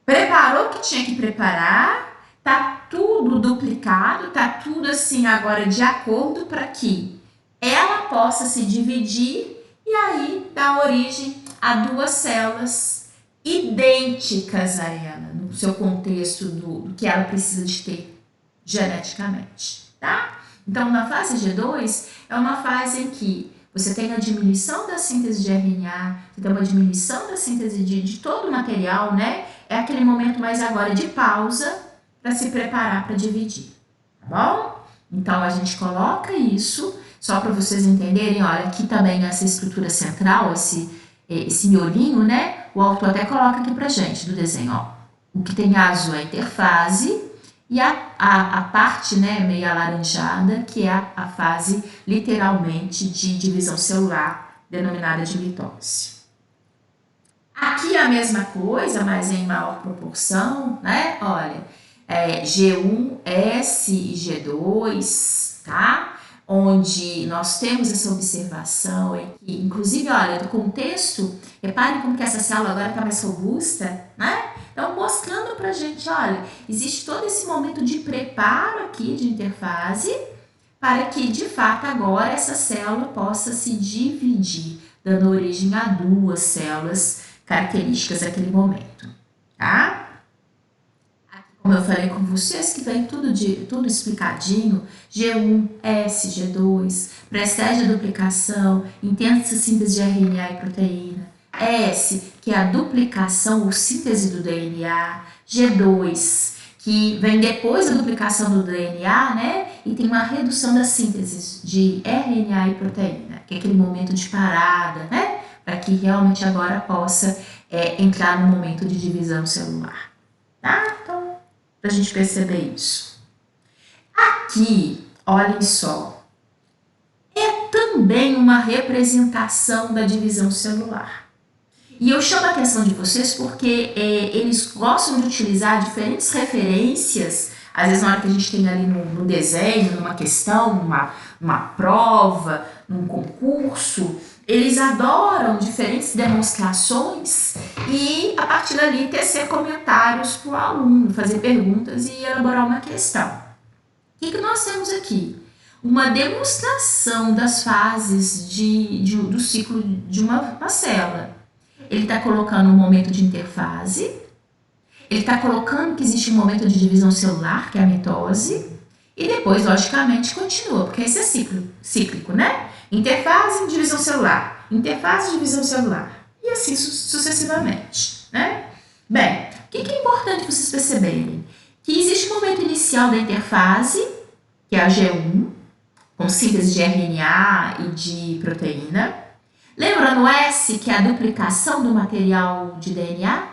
preparou o que tinha que preparar, tá tudo duplicado, tá tudo assim agora de acordo para que ela possa se dividir e aí dar origem a 2 células idênticas a ela, no seu contexto do que ela precisa de ter geneticamente, tá? Então, na fase G2, é uma fase em que você tem a diminuição da síntese de RNA, você tem uma diminuição da síntese de todo o material, né? É aquele momento mais agora de pausa para se preparar para dividir, tá bom? Então, a gente coloca isso, só para vocês entenderem, olha, aqui também essa estrutura central, esse miolinho, né? O autor até coloca aqui pra gente do desenho, ó. O que tem azul é a interfase, e a parte, né, meio alaranjada, que é a fase, literalmente, de divisão celular, denominada de mitose. Aqui é a mesma coisa, mas em maior proporção, né? Olha, G1, S e G2, tá? Onde nós temos essa observação, que, inclusive, olha, do contexto, reparem como que essa célula agora está mais robusta, né? Então, mostrando pra gente, olha, existe todo esse momento de preparo aqui de interfase para que, de fato, agora essa célula possa se dividir, dando origem a 2 células características daquele momento, tá? Aqui, como eu falei com vocês, que vem tudo explicadinho, G1, S, G2, precede a duplicação, intensa síntese de RNA e proteína, S, que é a duplicação ou síntese do DNA, G2, que vem depois da duplicação do DNA, né? E tem uma redução da síntese de RNA e proteína, que é aquele momento de parada, né? Para que realmente agora possa entrar no momento de divisão celular, tá? Então, para a gente perceber isso. Aqui, olhem só, é também uma representação da divisão celular. E eu chamo a atenção de vocês porque eles gostam de utilizar diferentes referências, às vezes na hora que a gente tem ali no desenho, numa questão, numa prova, num concurso, eles adoram diferentes demonstrações e a partir dali tecer comentários para o aluno, fazer perguntas e elaborar uma questão. O que nós temos aqui? uma demonstração das fases do ciclo de uma célula. Ele está colocando um momento de interfase, ele está colocando que existe um momento de divisão celular, que é a mitose, e depois, logicamente, continua, porque esse é cíclico, né? Interfase, divisão celular, interfase, divisão celular, e assim sucessivamente, né? Bem, o que é importante vocês perceberem? Que existe um momento inicial da interfase, que é a G1, com síntese de RNA e de proteína. Lembrando o S, que é a duplicação do material de DNA,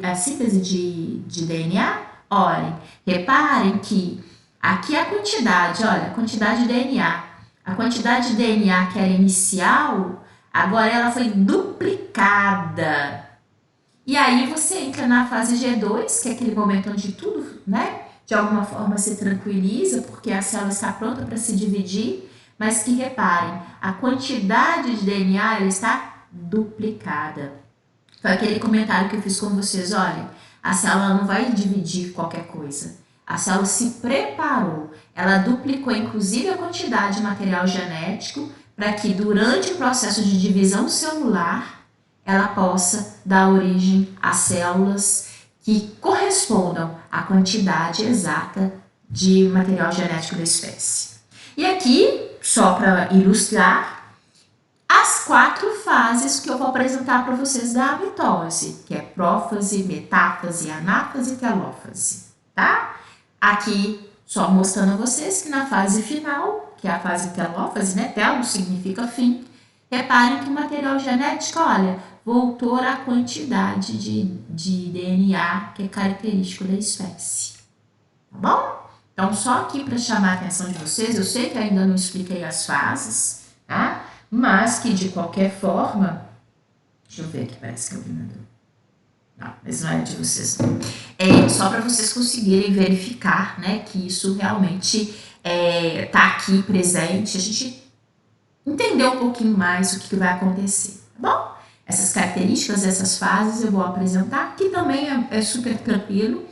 a síntese de DNA. Olhem, reparem que aqui a quantidade, olha, a quantidade de DNA. A quantidade de DNA que era inicial, agora ela foi duplicada. E aí você entra na fase G2, que é aquele momento onde tudo, né, de alguma forma se tranquiliza, porque a célula está pronta para se dividir, mas que reparem, a quantidade de DNA ela está duplicada. Foi aquele comentário que eu fiz com vocês, olha, a célula não vai dividir qualquer coisa. A célula se preparou, ela duplicou inclusive a quantidade de material genético para que durante o processo de divisão celular ela possa dar origem a células que correspondam à quantidade exata de material genético da espécie. E aqui, só para ilustrar, as 4 fases que eu vou apresentar para vocês da mitose, que é prófase, metáfase, anáfase e telófase, tá? Aqui, só mostrando a vocês que na fase final, que é a fase telófase, né? Telo significa fim. Reparem que o material genético, olha, voltou à quantidade de DNA que é característico da espécie. Tá bom? Então, só aqui para chamar a atenção de vocês, eu sei que ainda não expliquei as fases, tá? Mas que de qualquer forma, deixa eu ver aqui, parece que é o ordenador. Não, mas não é de vocês. É só para vocês conseguirem verificar, né, que isso realmente tá aqui presente, a gente entender um pouquinho mais o que vai acontecer, tá bom? Essas características, essas fases eu vou apresentar, que também é super tranquilo.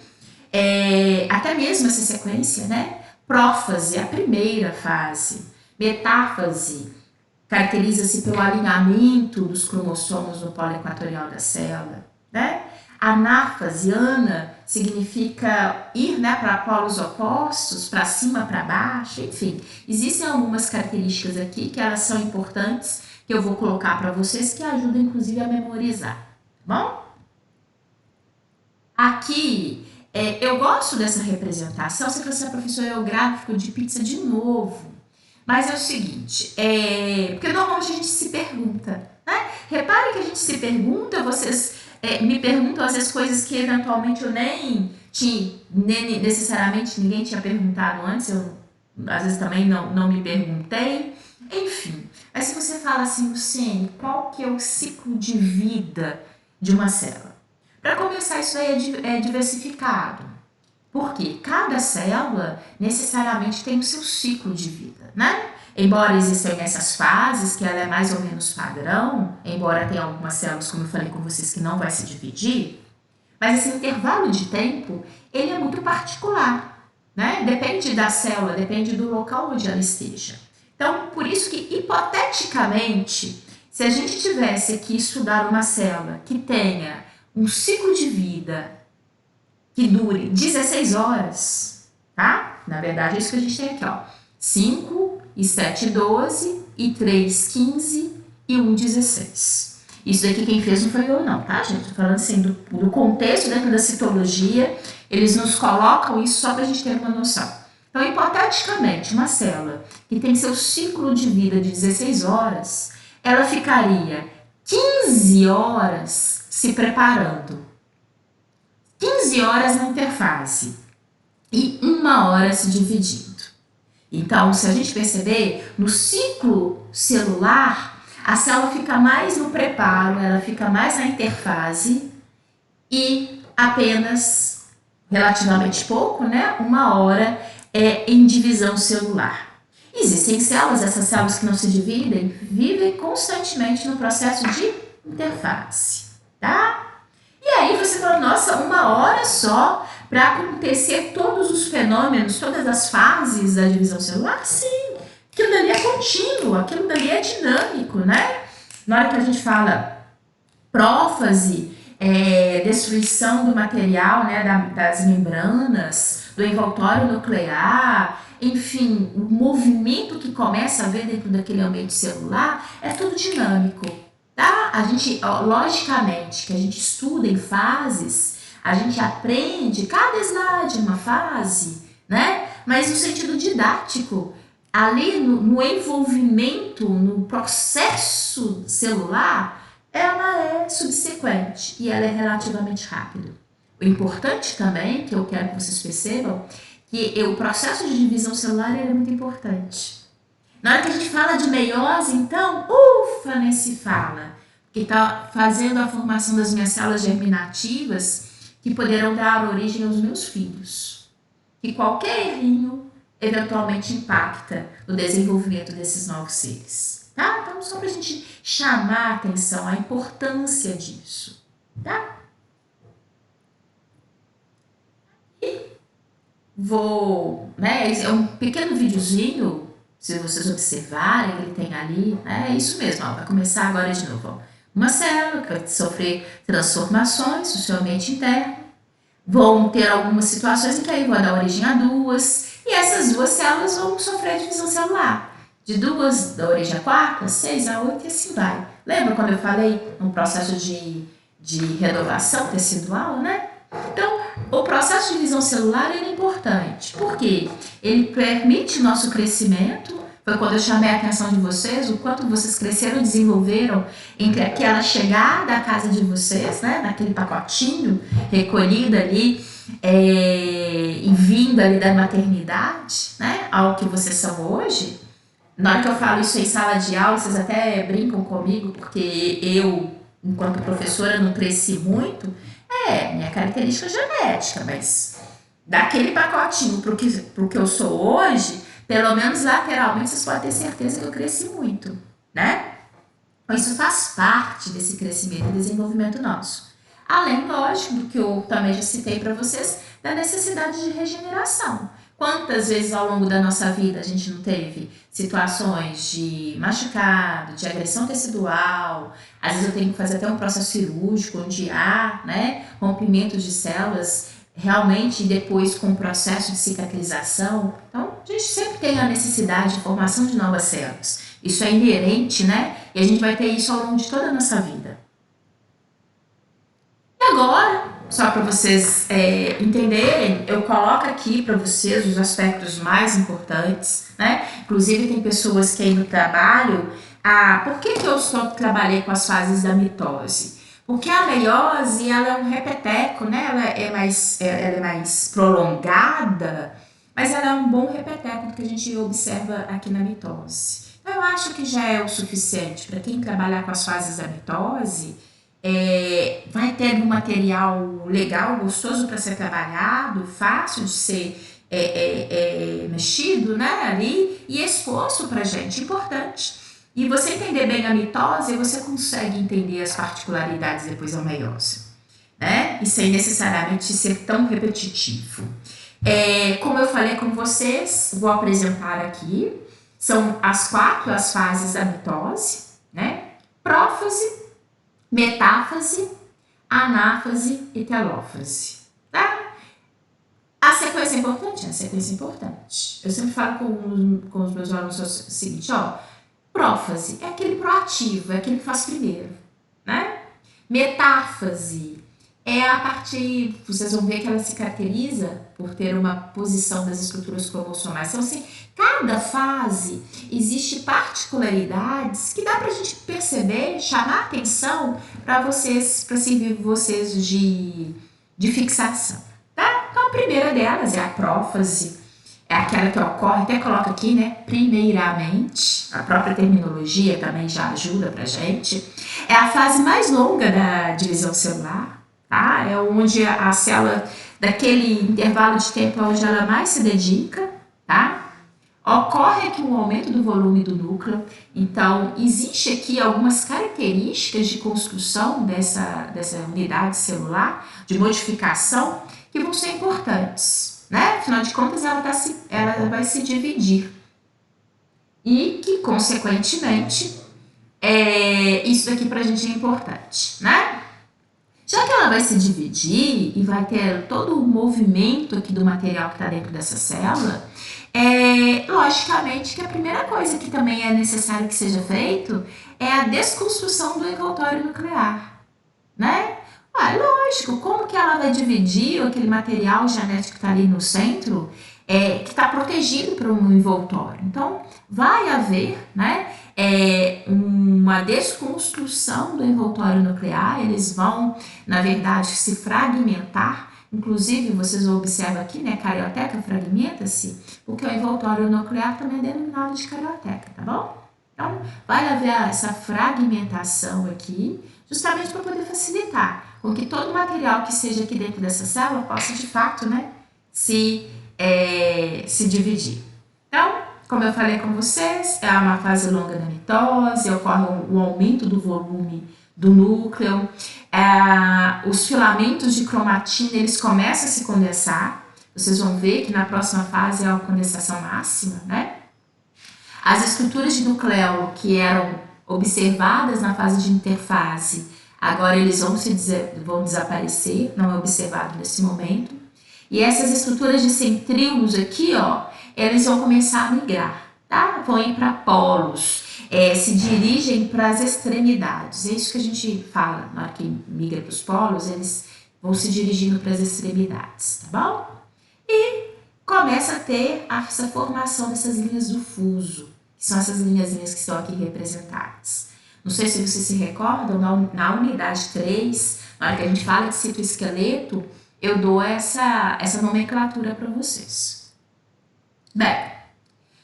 Até mesmo essa sequência, né? Prófase, a primeira fase. Metáfase caracteriza-se pelo alinhamento dos cromossomos no polo equatorial da célula, né? Anáfase, ana, significa ir, né, para polos opostos, para cima, para baixo, enfim. Existem algumas características aqui que elas são importantes, que eu vou colocar para vocês, que ajudam inclusive a memorizar, tá bom? Aqui, eu gosto dessa representação. Você fala assim, professor, é o gráfico de pizza de novo. Mas é o seguinte, porque normalmente a gente se pergunta, né? Repare que a gente se pergunta, vocês me perguntam às vezes coisas que eventualmente eu nem necessariamente ninguém tinha perguntado antes, eu às vezes também não me perguntei, enfim. Mas se você fala assim, Luciene, qual que é o ciclo de vida de uma célula? Para começar, isso aí é diversificado. Porque cada célula necessariamente tem o seu ciclo de vida, né? Embora existam essas fases, que ela é mais ou menos padrão, embora tenha algumas células, como eu falei com vocês, que não vai se dividir, mas esse intervalo de tempo, ele é muito particular, né? Depende da célula, depende do local onde ela esteja. Então, por isso que, hipoteticamente, se a gente tivesse que estudar uma célula que tenha um ciclo de vida que dure 16 horas, tá? Na verdade, é isso que a gente tem aqui, ó. 5, e 7, 12, e 3, 15, e 1, 16. Isso daqui quem fez não foi eu não, tá, gente? Tô falando assim do contexto dentro da citologia, eles nos colocam isso só pra gente ter uma noção. Então, hipoteticamente, uma célula que tem seu ciclo de vida de 16 horas, ela ficaria 15 horas se preparando. 15 horas na interfase e 1 hora se dividindo. Então, se a gente perceber, no ciclo celular, a célula fica mais no preparo, ela fica mais na interfase e apenas, relativamente pouco, né, 1 hora em divisão celular. Existem células, essas células que não se dividem, vivem constantemente no processo de interfase, tá? E aí você fala, nossa, 1 hora só para acontecer todos os fenômenos, todas as fases da divisão celular? Sim, aquilo dali é contínuo, aquilo dali é dinâmico, né? Na hora que a gente fala prófase, destruição do material, né, das membranas, do envoltório nuclear, enfim, o movimento que começa a ver dentro daquele ambiente celular é tudo dinâmico, tá? A gente, logicamente, que a gente estuda em fases, a gente aprende cada slide uma fase, né? Mas no sentido didático, ali no envolvimento, no processo celular, ela é subsequente e ela é relativamente rápida. O importante também, que eu quero que vocês percebam, que o processo de divisão celular é muito importante. Na hora que a gente fala de meiose, então, ufa, nem se fala, que está fazendo a formação das minhas células germinativas que poderão dar origem aos meus filhos. Que qualquer errinho eventualmente impacta no desenvolvimento desses novos seres. Tá? Então, só para a gente chamar a atenção a importância disso. Tá? E é um pequeno videozinho, se vocês observarem, ele tem ali, é isso mesmo, vai começar agora de novo. Uma célula que vai sofrer transformações no seu ambiente interno, vão ter algumas situações em que aí vai dar origem a duas, e essas duas células vão sofrer divisão celular. De 2 da origem a 4, 6 a 8 e assim vai. Lembra quando eu falei no processo de renovação tecidual, né? Então, o processo de divisão celular é importante. Por quê? Ele permite nosso crescimento. Foi quando eu chamei a atenção de vocês, o quanto vocês cresceram e desenvolveram entre aquela chegada à casa de vocês, né? Naquele pacotinho recolhido ali e vindo ali da maternidade, né? Ao que vocês são hoje. Na hora que eu falo isso em sala de aula, vocês até brincam comigo, porque eu, enquanto professora, não cresci muito. Minha característica genética, mas daquele pacotinho pro que eu sou hoje, pelo menos lateralmente, vocês podem ter certeza que eu cresci muito, né? Isso faz parte desse crescimento e desenvolvimento nosso. Além, lógico, do que eu também já citei para vocês, da necessidade de regeneração. Quantas vezes ao longo da nossa vida a gente não teve situações de machucado, de agressão tecidual, às vezes eu tenho que fazer até um processo cirúrgico, onde há, né, rompimentos de células, realmente depois com o processo de cicatrização. Então, a gente sempre tem a necessidade de formação de novas células. Isso é inerente, né? E a gente vai ter isso ao longo de toda a nossa vida. E agora, só para vocês entenderem, eu coloco aqui para vocês os aspectos mais importantes, né? Inclusive tem pessoas que aí no trabalho, por que eu só trabalhei com as fases da mitose? Porque a meiose, ela é um repeteco, né? Ela é mais prolongada, mas ela é um bom repeteco que a gente observa aqui na mitose. Então, eu acho que já é o suficiente para quem trabalhar com as fases da mitose. Vai ter um material legal, gostoso para ser trabalhado, fácil de ser mexido, né, ali, e exposto para a gente, importante. E você entender bem a mitose, você consegue entender as particularidades depois da meiose, né, e sem necessariamente ser tão repetitivo. Como eu falei com vocês, vou apresentar aqui, são as 4 as fases da mitose, né, prófase, metáfase, anáfase e telófase, tá? A sequência é importante? A sequência é importante. Eu sempre falo com os meus alunos o seguinte, prófase é aquele proativo, é aquele que faz primeiro, né? Metáfase é a parte, vocês vão ver que ela se caracteriza por ter uma posição das estruturas cromossomais. Então, assim, cada fase existe particularidades que dá pra gente perceber, chamar atenção para servir vocês de fixação, tá? Então, a primeira delas é a prófase, é aquela que ocorre, até coloca aqui, né, primeiramente, a própria terminologia também já ajuda pra gente. É a fase mais longa da divisão celular, tá? É onde a célula, daquele intervalo de tempo onde ela mais se dedica, tá? Ocorre aqui um aumento do volume do núcleo, então existe aqui algumas características de construção dessa unidade celular, de modificação, que vão ser importantes, né? Afinal de contas, ela vai se dividir. e que, consequentemente, isso daqui para a gente é importante, né? Já que ela vai se dividir e vai ter todo o movimento aqui do material que está dentro dessa célula, logicamente que a primeira coisa que também é necessário que seja feito é a desconstrução do envoltório nuclear, né? Lógico, como que ela vai dividir aquele material genético que está ali no centro, que está protegido por um envoltório? Então, vai haver, né, uma desconstrução do envoltório nuclear, eles vão, na verdade, se fragmentar. Inclusive, vocês observam aqui, né, carioteca fragmenta-se, porque o envoltório nuclear também é denominado de carioteca, tá bom? Então, vai haver essa fragmentação aqui, justamente para poder facilitar com que todo o material que seja aqui dentro dessa célula possa, de fato, né, se dividir. Então, como eu falei com vocês, é uma fase longa da mitose, ocorre o aumento do volume do núcleo, os filamentos de cromatina, eles começam a se condensar. Vocês vão ver que na próxima fase é a condensação máxima, né? As estruturas de nucleolo que eram observadas na fase de interfase, agora eles vão desaparecer, não é observado nesse momento. E essas estruturas de centríolos aqui, ó, eles vão começar a migrar, tá? Vão ir para polos, se dirigem para as extremidades. É isso que a gente fala, na hora que migra para os polos, eles vão se dirigindo para as extremidades, tá bom? E começa a ter essa formação dessas linhas do fuso, que são essas linhazinhas que estão aqui representadas. Não sei se vocês se recordam, na unidade 3, na hora que a gente fala de citoesqueleto, eu dou essa nomenclatura para vocês. Bem,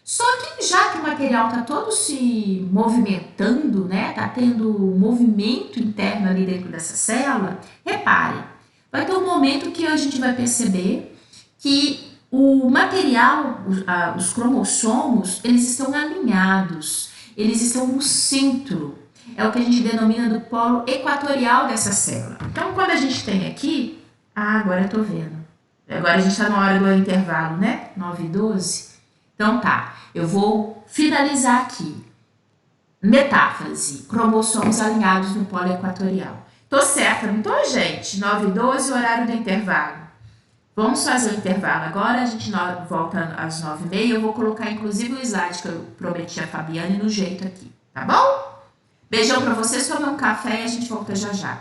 só que já que o material está todo se movimentando, né, está tendo movimento interno ali dentro dessa célula, reparem, vai ter um momento que a gente vai perceber que o material, os cromossomos, eles estão alinhados, eles estão no centro, é o que a gente denomina do polo equatorial dessa célula. Então, quando a gente tem aqui, agora eu tô vendo, agora a gente está na hora do intervalo, né, 9h12, então tá, eu vou finalizar aqui, metáfase, cromossomos alinhados no polo equatorial. Tô certa, não tô, gente? 9h12, horário do intervalo. Vamos fazer o intervalo agora, a gente volta às 9h30, eu vou colocar inclusive o slide que eu prometi a Fabiane no jeito aqui, tá bom? Beijão pra vocês, tomem um café e a gente volta já já.